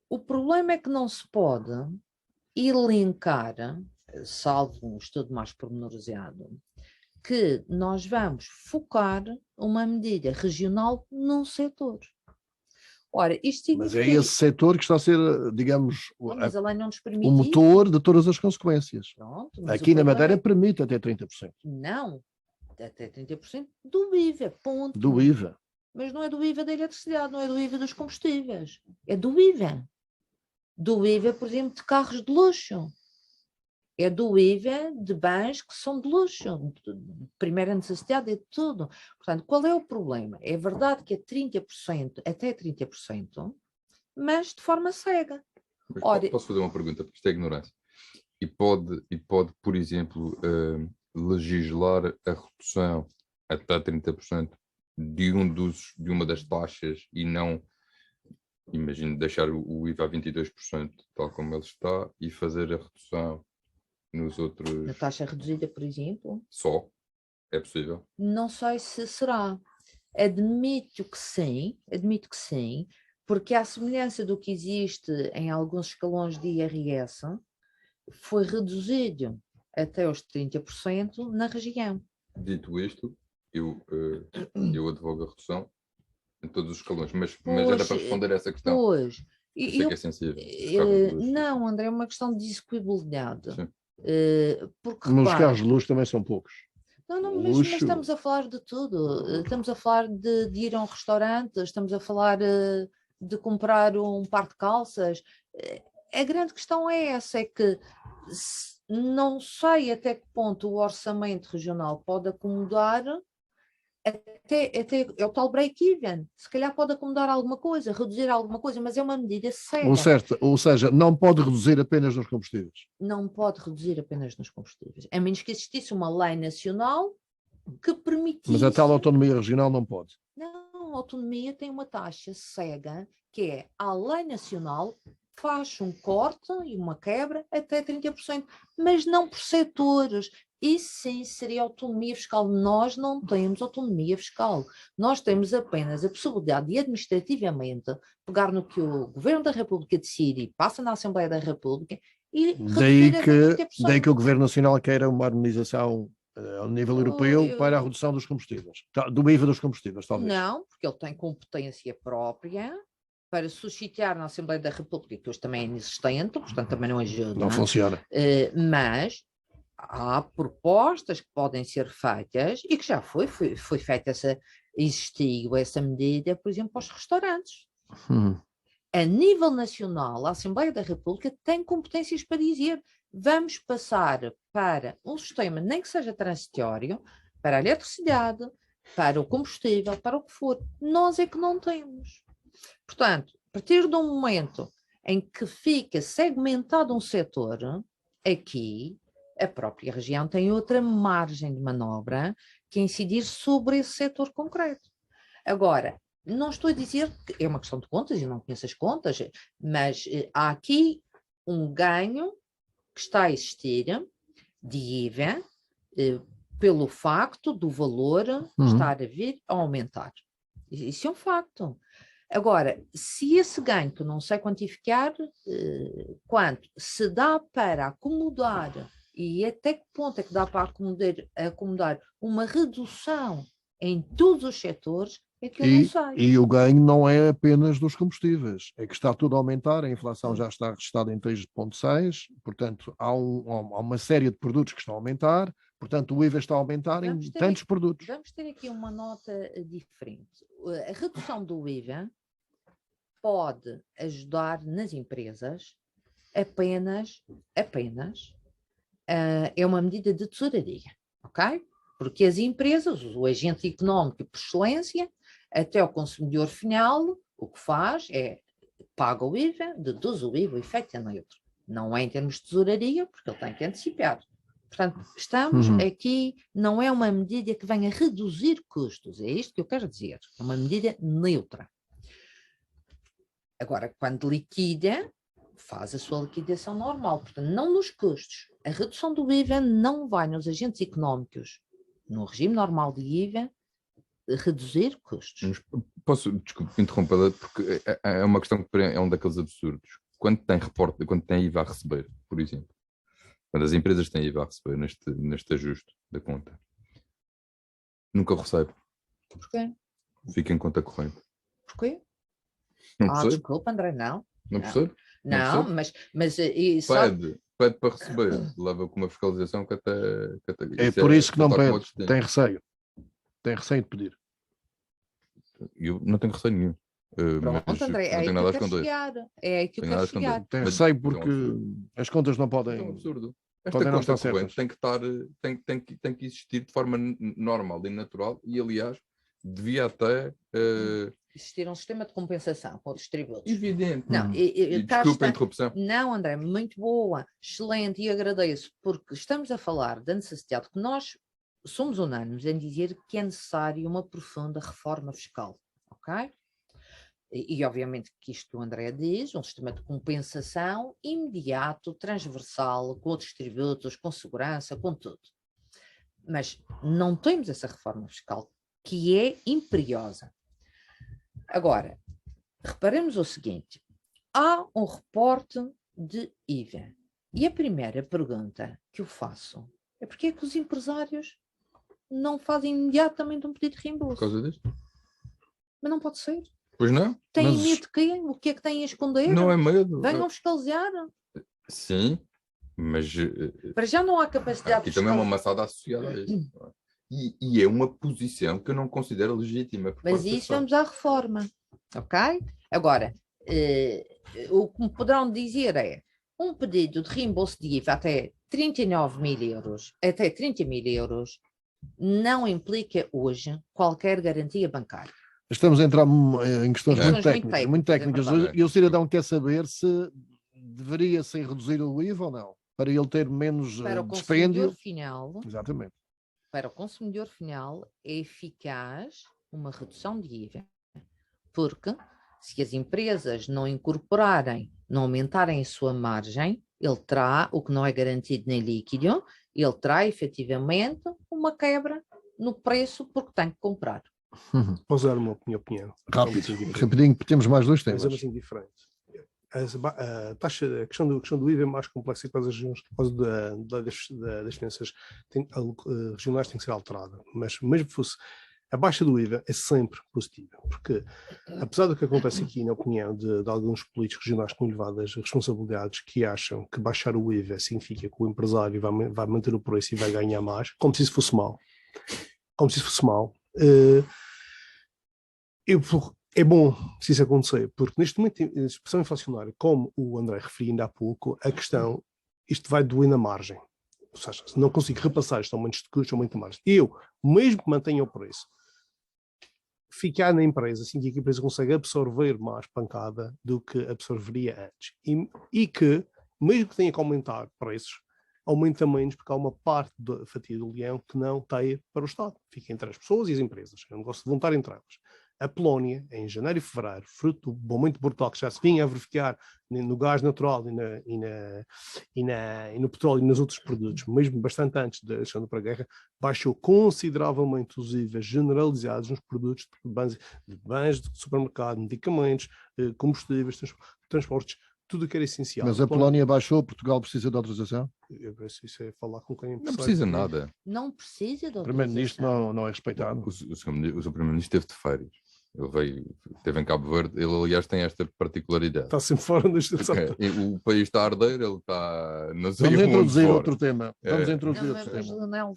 O problema é que não se pode elencar, salvo um estudo mais pormenorizado, que nós vamos focar uma medida regional num setor. Ora, isto significa... Mas é esse setor que está a ser, digamos, mas a lei não nos permite o motor de todas as consequências. Pronto, aqui na Madeira permite até 30%. Não, até 30% do IVA, ponto. Do IVA. Mas não é do IVA da eletricidade, não é do IVA dos combustíveis, é do IVA. Do IVA, por exemplo, de carros de luxo. É do IVA de bens que são de luxo, de primeira necessidade, é de tudo. Portanto, qual é o problema? É verdade que é 30%, até 30%, mas de forma cega. Ora, posso fazer uma pergunta, porque isto é ignorância. E pode, por exemplo, legislar a redução até 30% de uma das taxas e não, imagino, deixar o IVA a 22%, tal como ele está, e fazer a redução nos outros... Na taxa reduzida, por exemplo? Só? É possível? Não sei se será. Admito que sim, porque à semelhança do que existe em alguns escalões de IRS, foi reduzido até os 30% na região. Dito isto, eu advogo a redução em todos os escalões, mas era para responder a essa questão. Pois. Eu sei que é sensível. Não, André, é uma questão de execuibilidade. Porque, Mas os repara, carros de luxo também são poucos. não, mas estamos a falar de tudo. Estamos a falar de ir a um restaurante, estamos a falar de comprar um par de calças. A grande questão é essa, é que não sei até que ponto o orçamento regional pode acomodar, até é o tal break-even. Se calhar pode acomodar alguma coisa, reduzir alguma coisa, mas é uma medida cega. Ou seja, não pode reduzir apenas nos combustíveis. Não pode reduzir apenas nos combustíveis, a menos que existisse uma lei nacional que permitisse... Mas a tal autonomia regional não pode. Não, a autonomia tem uma taxa cega, que é a lei nacional faz um corte e uma quebra até 30%, mas não por setores. Isso sim seria autonomia fiscal. Nós não temos autonomia fiscal. Nós temos apenas a possibilidade de, administrativamente, pegar no que o Governo da República decide e passa na Assembleia da República e reduzir até 30%. Daí que o Governo Nacional queira uma harmonização ao nível europeu para a redução dos combustíveis, do IVA dos combustíveis, talvez. Não, porque ele tem competência própria para suscitar na Assembleia da República, que hoje também é inexistente, portanto também não ajuda. Não funciona. Mas há propostas que podem ser feitas e que já foi feita existiu essa medida, por exemplo, para os restaurantes. A nível nacional, a Assembleia da República tem competências para dizer vamos passar para um sistema, nem que seja transitório, para a eletricidade, para o combustível, para o que for. Nós é que não temos. Portanto, a partir do momento em que fica segmentado um setor, aqui a própria região tem outra margem de manobra que incidir sobre esse setor concreto. Agora, não estou a dizer que é uma questão de contas, eu não conheço as contas, mas há aqui um ganho que está a existir de IVA pelo facto do valor estar a vir a aumentar. Isso é um facto. Agora, se esse ganho, que eu não sei quantificar quanto, se dá para acomodar, e até que ponto é que dá para acomodar uma redução em todos os setores, é que eu não sei. E o ganho não é apenas dos combustíveis, é que está tudo a aumentar, a inflação já está registada em 3,6%, portanto há uma série de produtos que estão a aumentar, portanto o IVA está a aumentar em tantos produtos. Vamos ter aqui uma nota diferente. A redução do IVA pode ajudar nas empresas apenas é uma medida de tesouraria, ok? Porque as empresas, o agente económico por excelência, até o consumidor final, o que faz é paga o IVA, deduz o IVA, o efeito é neutro. Não é em termos de tesouraria, porque ele tem que antecipar. Portanto, estamos aqui, não é uma medida que venha reduzir custos, é isto que eu quero dizer, é uma medida neutra. Agora, quando liquida, faz a sua liquidação normal, portanto, não nos custos. A redução do IVA não vai nos agentes económicos, no regime normal de IVA, reduzir custos. Posso, desculpe, interrompê-la, porque é uma questão que é um daqueles absurdos. Quando tem IVA a receber, por exemplo, quando as empresas têm IVA a receber neste ajuste da conta, nunca recebe. Porquê? Fica em conta corrente. Porquê? Não percebe? Desculpa, André, não. Não percebe? Não, mas pede para receber, leva com uma fiscalização que até é por isso que não pede, tem receio de pedir. Eu não tenho receio nenhum. Pronto, André, é aí que eu quero chegar. É aí que eu quero chegar. Tem receio porque as contas não podem... É um absurdo. Esta conta corrente tem que existir de forma normal e natural e, aliás, devia até... Existir um sistema de compensação com os tributos. Evidente. Não, desculpa a interrupção. Não, André, muito boa, excelente, e agradeço, porque estamos a falar da necessidade que nós somos unânimes em dizer que é necessário uma profunda reforma fiscal, ok? E obviamente que isto que o André diz, um sistema de compensação imediato, transversal, com outros tributos, com segurança, com tudo. Mas não temos essa reforma fiscal, que é imperiosa. Agora, reparemos o seguinte, há um reporte de IVA E a primeira pergunta que eu faço é porque é que os empresários não fazem imediatamente um pedido de Por reembolso? causa disto? Mas não pode ser. Pois não? Têm Mas- medo de quê? O que é que têm a esconder? Não é medo. Venham fiscalizar. Sim, mas Para já não há capacidade aqui de também é uma fiscalizar. maçada associada a isso. não é? E é uma posição que eu não considero legítima. Por Mas parte do isso Estado. vamos à reforma, ok? Agora, o que me poderão dizer é um pedido de reembolso de IVA até 39.000 euros, até 30.000 euros, não implica hoje qualquer garantia bancária. Estamos a entrar em questões Em muito questões muito técnicas, muito técnicas. técnicas, é verdade. E o cidadão quer saber se deveria ser reduzido o IVA ou não, para ele ter menos Para o dispêndio. consumidor final, Exatamente. para o consumidor final é eficaz uma redução de IVA, porque se as empresas não incorporarem, não aumentarem a sua margem, ele terá, o que não é garantido nem líquido, ele terá efetivamente uma quebra no preço porque tem que comprar. Posso dar uma minha opinião? Rápido, É um bocadinho rapidinho, porque temos mais dois mas temas. é assim diferente. A questão do IVA é mais complexa por causa das finanças regionais tem que ser alterada. Mas mesmo que fosse a baixa do IVA é sempre positiva, porque apesar do que acontece aqui, na opinião de alguns políticos regionais com elevadas responsabilidades que acham que baixar o IVA significa que o empresário vai manter o preço e vai ganhar mais, como se isso fosse mal. Como se isso fosse mal. É bom se isso acontecer, porque neste momento, em expressão inflacionária, como o André referiu ainda há pouco, a questão, isto vai doer na margem. Ou seja, se não consigo repassar estes aumentos de custos, aumento de margem. Eu, mesmo que mantenha o preço, ficar na empresa, assim que a empresa consegue absorver mais pancada do que absorveria antes. E que, mesmo que tenha que aumentar preços, aumenta menos porque há uma parte da fatia do leão que não tem para o Estado. Fica entre as pessoas e as empresas. É um negócio voluntário entre elas. A Polónia, em janeiro e fevereiro, fruto do aumento brutal que já se vinha a verificar no gás natural e no petróleo e nos outros produtos, mesmo bastante antes da questão da guerra, baixou consideravelmente os IVAs generalizados nos produtos de bens de supermercado, medicamentos, combustíveis, transportes, tudo o que era essencial. Mas a Polónia baixou, Portugal precisa de autorização? Eu penso isso é falar com quem Não precisa nada. Não precisa de O Primeiro-Ministro autorização. não é respeitado. O Sr. Primeiro-Ministro esteve de férias. Ele esteve em Cabo Verde. Ele, aliás, tem esta particularidade. Está sempre fora da instituição. O país está a arder, ele está... Não sei Vamos onde introduzir fora. outro tema. Vamos introduzir Não, outro mas, tema. Leonel,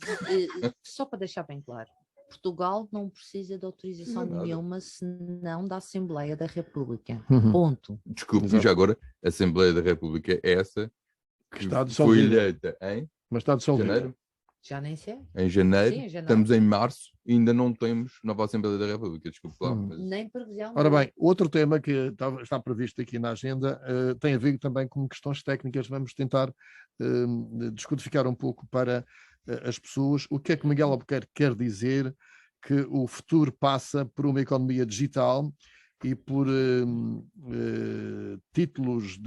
só para deixar bem claro, Portugal não precisa de autorização Não é nada. nenhuma senão da Assembleia da República. Uhum. Ponto. Desculpe, Exato. já agora, a Assembleia da República é essa que Está foi dissolvida. eleita em Mas está dissolvida. janeiro. Já nem sei. Em janeiro, Sim, em janeiro. estamos em março e ainda não temos nova Assembleia da República. Desculpe lá. Mas... Nem previsão. Ora bem, outro tema que está previsto aqui na agenda tem a ver também com questões técnicas. Vamos tentar descodificar um pouco para as pessoas o que é que Miguel Albuquerque quer dizer que o futuro passa por uma economia digital e por títulos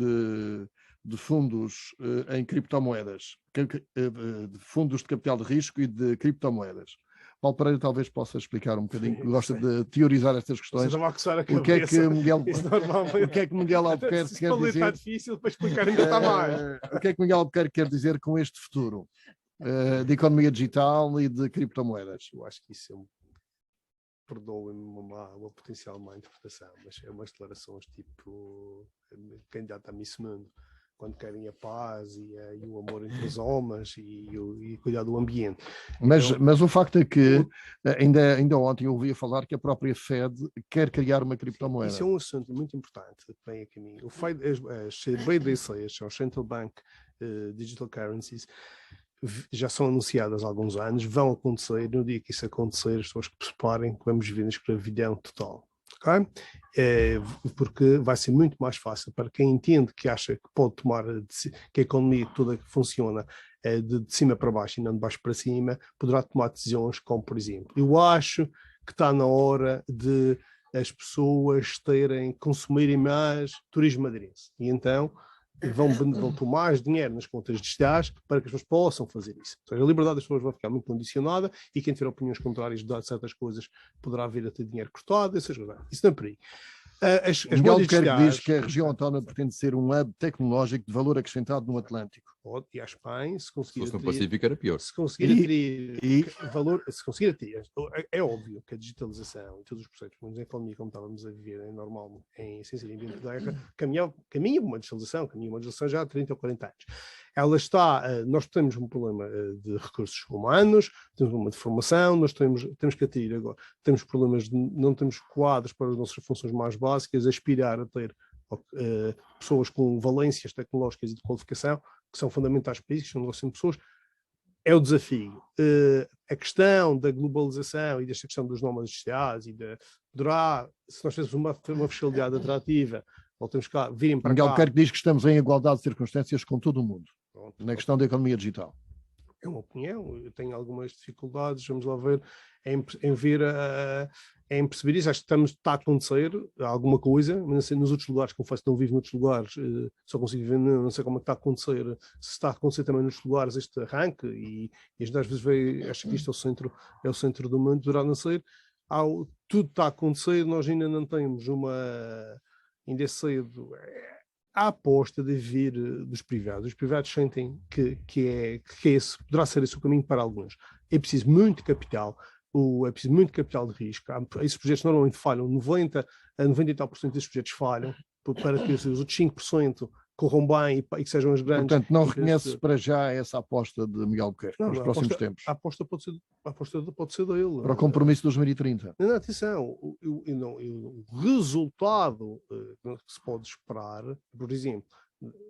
de fundos em criptomoedas, de fundos de capital de risco e de criptomoedas. Paulo Pereira talvez possa explicar um bocadinho, que gosta de teorizar estas Você questões. estava a coçar a O que é que cabeça. Miguel, Isso normalmente- o que é que Miguel Albuquerque Se quer para ler está dizer? difícil, para explicar ainda está mais. O que é que Miguel Albuquerque quer dizer com este futuro de economia digital e de criptomoedas? Eu acho que isso é perdoem-me uma potencial má interpretação, mas é umas declarações tipo candidato a Miss Mundo, quando querem a paz e o amor entre os homens e cuidar do ambiente. Mas o facto é que ainda ontem eu ouvia falar que a própria Fed quer criar uma criptomoeda. Isso é um assunto muito importante que vem a caminho. O Fed, as BDCs, os Central Bank Digital Currencies, já são anunciadas há alguns anos, vão acontecer. No dia que isso acontecer, as pessoas que se preparem, que vamos viver na escravidão total. Okay? Porque vai ser muito mais fácil para quem entende que acha que pode tomar, que a economia toda que funciona de cima para baixo e não de baixo para cima, poderá tomar decisões como, por exemplo, eu acho que está na hora de as pessoas consumirem mais turismo madeirense. E então vão tomar mais dinheiro nas contas digitais para que as pessoas possam fazer isso. Ou seja, a liberdade das pessoas vai ficar muito condicionada e quem tiver opiniões contrárias de certas coisas poderá vir a ter dinheiro cortado, essas coisas. Isso não é por aí. As Miguel moedas Albuquerque digitais, diz que a região autónoma pretende ser um hub tecnológico de valor acrescentado no Atlântico. e a Espanha, se Se conseguir fosse no atrair, Pacífico era pior. se conseguir atrair E- valor, se conseguir atrair, é óbvio que a digitalização e todos os processos, pelo menos a economia como estávamos a viver em normal, em essência em ambiente de guerra, caminha para uma digitalização já há 30 ou 40 anos. Ela está, nós temos um problema de recursos humanos, temos uma de formação, nós temos que atrair agora, temos problemas não temos quadros para as nossas funções mais básicas, aspirar a ter pessoas com valências tecnológicas e de qualificação, que são fundamentais para isso, que são negócio de pessoas, é o desafio. A questão da globalização e desta questão dos nómadas digitais poderá, se nós tivermos uma fiscalidade atrativa, ou temos cá, virem para Miguel cá. Albuquerque diz que estamos em igualdade de circunstâncias com todo o mundo, Pronto, na questão da economia digital. é uma opinião, eu tenho algumas dificuldades, vamos lá ver, em perceber isso. Acho que está a acontecer alguma coisa, mas assim, nos outros lugares, confesso que não vivo noutros lugares, só consigo ver, não sei como é que está a acontecer, se está a acontecer também nos lugares este arranque, e a gente às vezes vê, acho que isto é o centro do mundo, poderá nascer, tudo está a acontecer, nós ainda não temos ainda é cedo, a aposta de vir dos privados. Os privados sentem que poderá ser esse o caminho para alguns. É preciso muito capital, é preciso muito capital de risco. Esses projetos normalmente falham, 90 a 90 e tal por cento desses projetos falham, para que os outros 5% corram bem e que sejam as grandes. Portanto, não reconhece para já essa aposta de Miguel Albuquerque para os próximos tempos. A aposta pode ser dele. Para o compromisso de 2030. Não, atenção, o resultado que se pode esperar, por exemplo,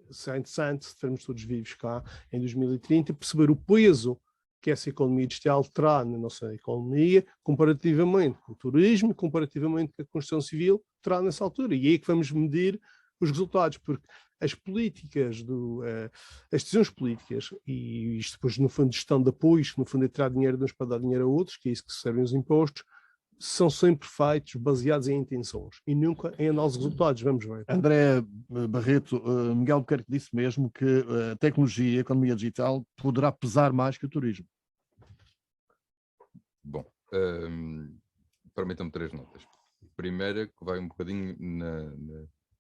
será interessante, se estivermos todos vivos cá em 2030, perceber o peso que essa economia digital terá na nossa economia, comparativamente com o turismo, comparativamente com a construção civil, terá nessa altura. E é aí que vamos medir os resultados, porque as políticas, as decisões políticas, e isto depois no fundo de gestão de apoios, que no fundo é tirar dinheiro de uns para dar dinheiro a outros, que é isso que servem os impostos, são sempre feitos baseados em intenções e nunca em análise de resultados. Vamos ver. André Barreto, Miguel Albuquerque disse mesmo que a tecnologia e a economia digital poderá pesar mais que o turismo. Bom, permitam-me 3 notas. Primeira, que vai um bocadinho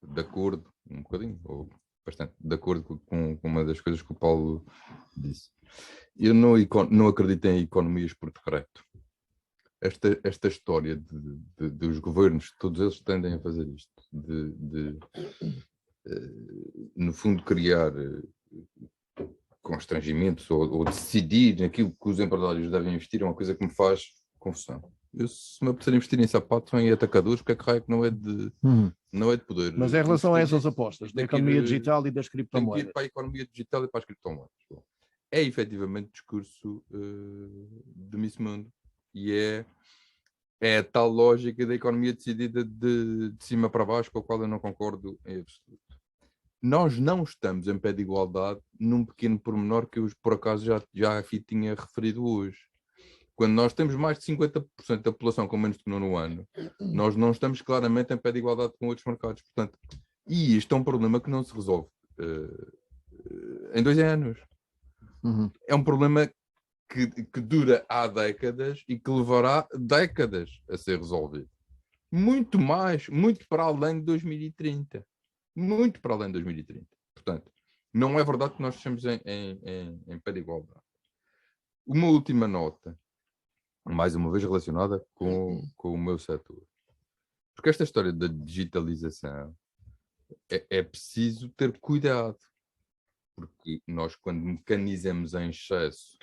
de acordo, um bocadinho, ou bastante, de acordo com uma das coisas que o Paulo disse. Eu não acredito em economias por decreto. Esta história dos governos, todos eles tendem a fazer isto, no fundo, criar constrangimentos ou decidir naquilo que os empresários devem investir é uma coisa que me faz confusão. Eu, se me apetecer investir em sapatos ou em atacadores, porque é que raio que não é de poder. Mas em relação a essas apostas, da economia digital e das Tem que criptomoedas. ir para a economia digital e para as criptomoedas. É efetivamente discurso de Miss Mundo. E é a tal lógica da economia decidida de cima para baixo, com a qual eu não concordo em absoluto. Nós não estamos em pé de igualdade num pequeno pormenor que eu, por acaso, já aqui tinha referido hoje. Quando nós temos mais de 50% da população com menos de 9 anos, nós não estamos claramente em pé de igualdade com outros mercados. Portanto, e isto é um problema que não se resolve em 2 anos. É um problema que dura há décadas e que levará décadas a ser resolvido. Muito mais, muito para além de 2030. Muito para além de 2030. Portanto, não é verdade que nós estamos em pé de igualdade. Uma última nota, mais uma vez relacionada com o meu setor. Porque esta história da digitalização é preciso ter cuidado. Porque nós, quando mecanizamos em excesso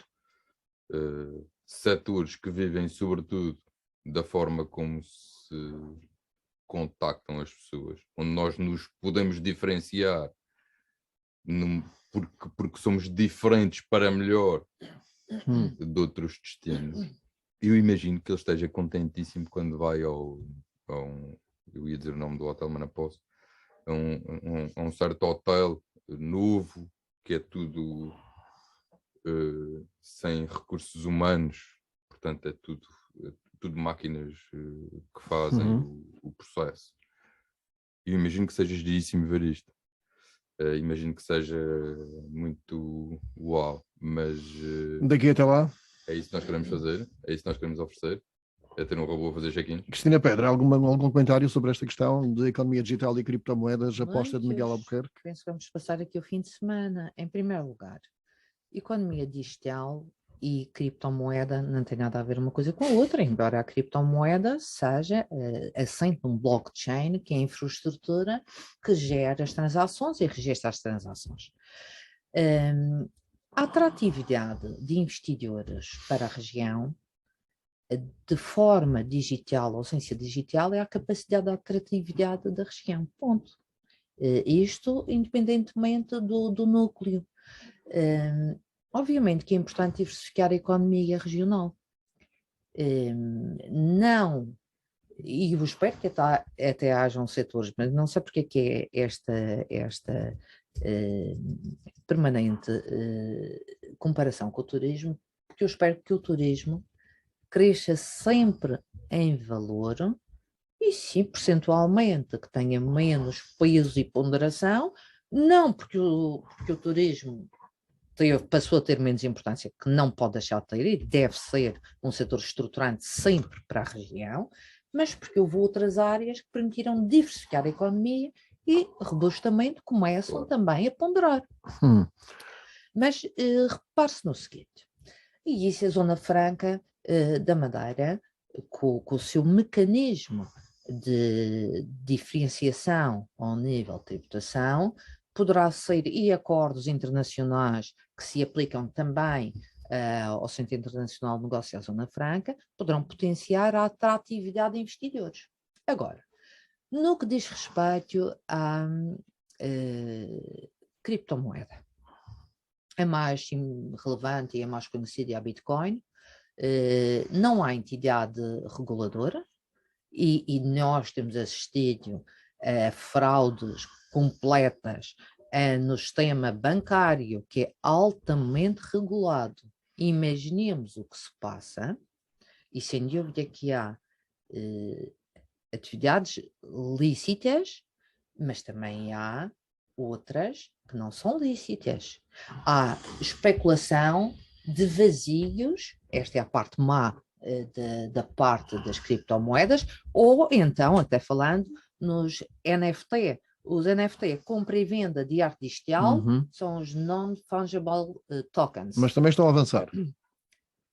setores que vivem, sobretudo, da forma como se contactam as pessoas, onde nós nos podemos diferenciar porque somos diferentes para melhor de outros destinos. Eu imagino que ele esteja contentíssimo quando vai eu ia dizer o nome do hotel, mas não posso, a um certo hotel novo, que é tudo sem recursos humanos, portanto é tudo máquinas que fazem o processo. Eu imagino que seja giríssimo ver isto. Imagino que seja muito uau, mas daqui até lá é isso que nós queremos fazer, é isso que nós queremos oferecer. a ter um robô a fazer check-in. Cristina Pedra, algum comentário sobre esta questão de economia digital e criptomoedas, aposta de Miguel Muitos. Albuquerque? Penso que vamos passar aqui o fim de semana. Em primeiro lugar, economia digital e criptomoeda não tem nada a ver uma coisa com a outra, embora a criptomoeda seja assente num blockchain, que é a infraestrutura que gera as transações e registra as transações. A atratividade de investidores para a região, de forma digital ou sem ser digital, é a capacidade da atratividade da região. Ponto. Isto independentemente do núcleo. Obviamente que é importante diversificar a economia regional. Não, e eu espero que até hajam setores, mas não sei porque é que é esta permanente comparação com o turismo, porque eu espero que o turismo cresça sempre em valor e sim, percentualmente, que tenha menos peso e ponderação, não porque o turismo passou a ter menos importância, que não pode deixar de ter e deve ser um setor estruturante sempre para a região, mas porque houve outras áreas que permitiram diversificar a economia e robustamente começam também a ponderar. Mas repare-se no seguinte, e isso é a Zona Franca da Madeira, com o seu mecanismo de diferenciação ao nível de tributação, poderá ser, e acordos internacionais que se aplicam também ao Centro Internacional de Negócios e à Zona Franca, poderão potenciar a atratividade de investidores. Agora, no que diz respeito à criptomoeda, a mais relevante e a mais conhecida é a Bitcoin. Não há entidade reguladora e nós temos assistido a fraudes completas no sistema bancário, que é altamente regulado. Imaginemos o que se passa, e sem dúvida que há atividades lícitas, mas também há outras que não são lícitas. Há especulação de vazios, esta é a parte má da parte das criptomoedas, ou então, até falando, nos NFT. Os NFT, compra e venda de arte digital, são os non-fungible tokens. Mas também estão a avançar.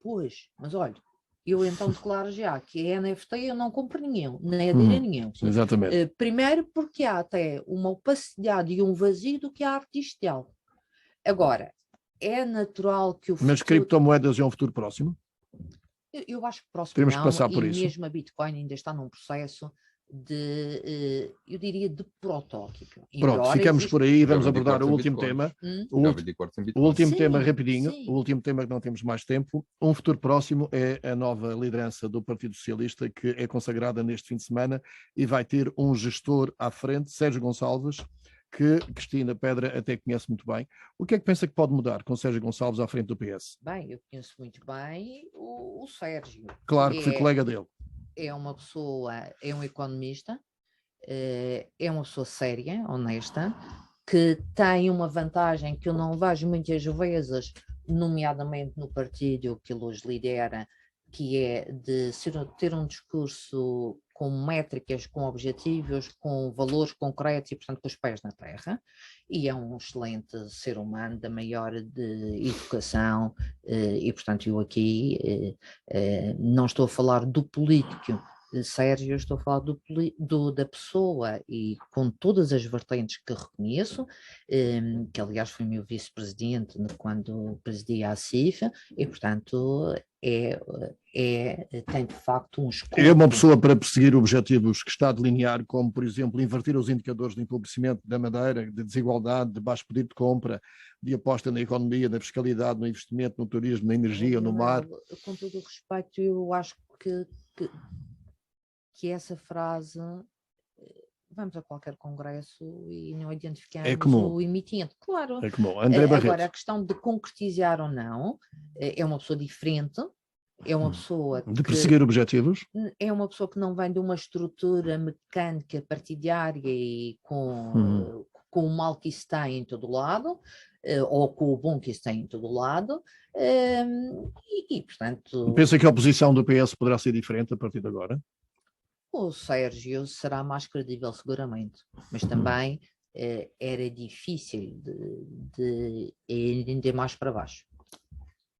Pois, mas olha, eu então declaro já que é NFT eu não compro nenhum, nem adiro a nenhum. Exatamente. Primeiro porque há até uma opacidade e um vazio do que a arte digital. Agora, é natural que o futuro... Mas criptomoedas é um futuro próximo? Eu acho que próximo Temos não, que passar por e isso. mesmo a Bitcoin ainda está num processo de, eu diria, de protótipo. Pronto, ficamos por aí e vamos abordar o último tema. O último tema rapidinho, o último tema que não temos mais tempo. Um futuro próximo é a nova liderança do Partido Socialista, que é consagrada neste fim de semana e vai ter um gestor à frente, Sérgio Gonçalves, que Cristina Pedra até conhece muito bem. O que é que pensa que pode mudar com Sérgio Gonçalves à frente do PS? Bem, eu conheço muito bem o Sérgio. Claro que fui colega dele. É uma pessoa, é um economista, é uma pessoa séria, honesta, que tem uma vantagem que eu não vejo muitas vezes, nomeadamente no partido que ele hoje lidera, que é de ter um discurso com métricas, com objetivos, com valores concretos e, portanto, com os pés na terra, e é um excelente ser humano da maior de educação, e, portanto, eu aqui não estou a falar do político Sérgio, eu estou a falar da pessoa e com todas as vertentes que reconheço, que aliás foi meu vice-presidente quando presidia a CIF, e portanto tem de facto um escopo. É uma pessoa para perseguir objetivos que está a delinear, como por exemplo inverter os indicadores de empobrecimento da Madeira, de desigualdade, de baixo poder de compra, de aposta na economia, na fiscalidade, no investimento, no turismo, na energia, no mar. Com todo o respeito, eu acho que essa frase, vamos a qualquer congresso e não identificamos o emitente. Claro. É comum. André Barreto. Agora, a questão de concretizar ou não, é uma pessoa diferente, é uma pessoa de perseguir objetivos. É uma pessoa que não vem de uma estrutura mecânica partidária e com com o mal que isso tem em todo lado, ou com o bom que isso tem em todo lado, portanto... Pensa que a oposição do PS poderá ser diferente a partir de agora? O Sérgio será mais credível seguramente, mas também era difícil de ir ainda mais para baixo.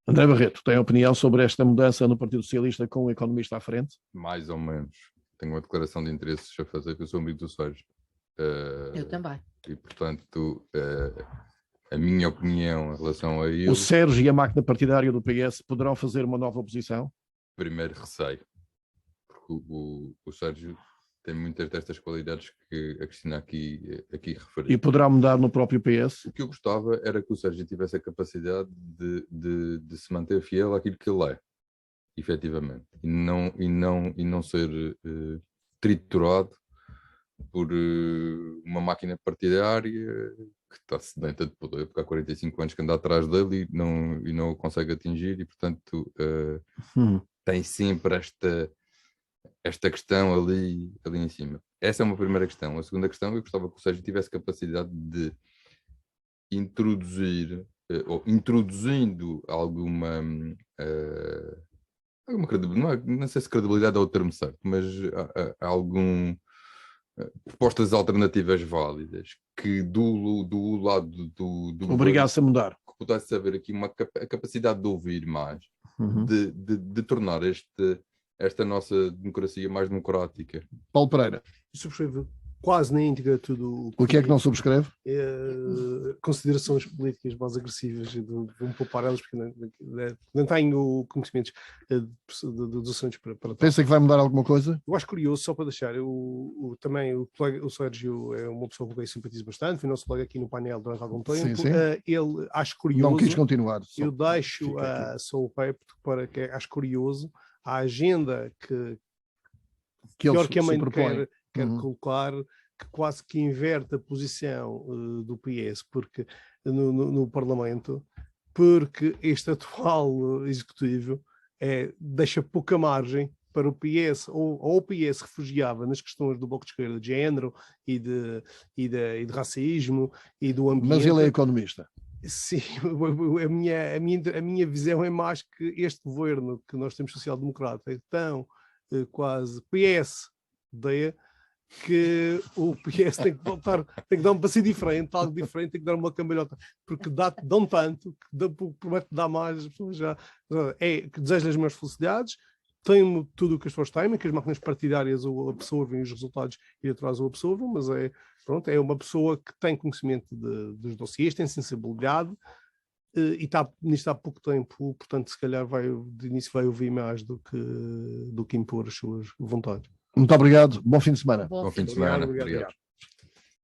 André Barreto, tem opinião sobre esta mudança no Partido Socialista com o economista à frente? Mais ou menos. Tenho uma declaração de interesses a fazer, que eu sou amigo do Sérgio. Eu também. E, portanto, a minha opinião em relação a ele... O Sérgio e a máquina partidária do PS poderão fazer uma nova oposição? Primeiro receio. Porque o Sérgio tem muitas destas qualidades que a Cristina aqui referiu. E poderá mudar no próprio PS? O que eu gostava era que o Sérgio tivesse a capacidade de se manter fiel àquilo que ele é, efetivamente, e não ser triturado por uma máquina partidária que está sedenta de poder, porque há 45 anos que anda atrás dele e não o consegue atingir, e portanto tem sempre esta questão ali em cima. Essa é uma primeira questão. A segunda questão, eu gostava que o Sérgio tivesse capacidade de introduzir, ou introduzindo alguma credibilidade, não sei se credibilidade é o termo certo, mas propostas alternativas válidas que do lado do Obrigasse a mudar. que pudesse haver aqui a capacidade de ouvir mais, de tornar esta nossa democracia mais democrática. Paulo Pereira. Subscrevo quase na íntegra tudo o que é que não subscreve? Considerações políticas mais agressivas, vou poupar elas porque não tenho conhecimentos dos assuntos para Pensa que vai mudar alguma coisa? Eu acho curioso, só para deixar, também o Sérgio é uma pessoa com quem eu simpatizo bastante, foi nosso colega aqui no painel durante algum tempo. Sim. Ele, acho curioso... Não quis continuar. Eu deixo só o repto para que acho curioso a agenda que ele teoricamente quer colocar, que quase que inverte a posição do PS porque, no Parlamento, porque este atual executivo deixa pouca margem para o PS, ou o PS refugiava nas questões do bloco de esquerda, de género e de racismo e do ambiente. Mas ele é economista. Sim, a minha visão é mais que este governo que nós temos social-democrata é tão quase PSD que o PS tem que voltar, tem que dar um passeio diferente, algo diferente, tem que dar uma cambalhota, porque dão tanto, que promete dar mais, as pessoas que desejo-lhe as minhas felicidades, tenho tudo o que as pessoas têm, que as máquinas partidárias o absorvem os resultados e atrás o absorvam, mas é uma pessoa que tem conhecimento dos dossiês, tem sensibilidade e está nisto há pouco tempo, portanto se calhar de início vai ouvir mais do que impor as suas vontades. Muito obrigado, bom fim de semana. Bom fim de semana. Obrigado.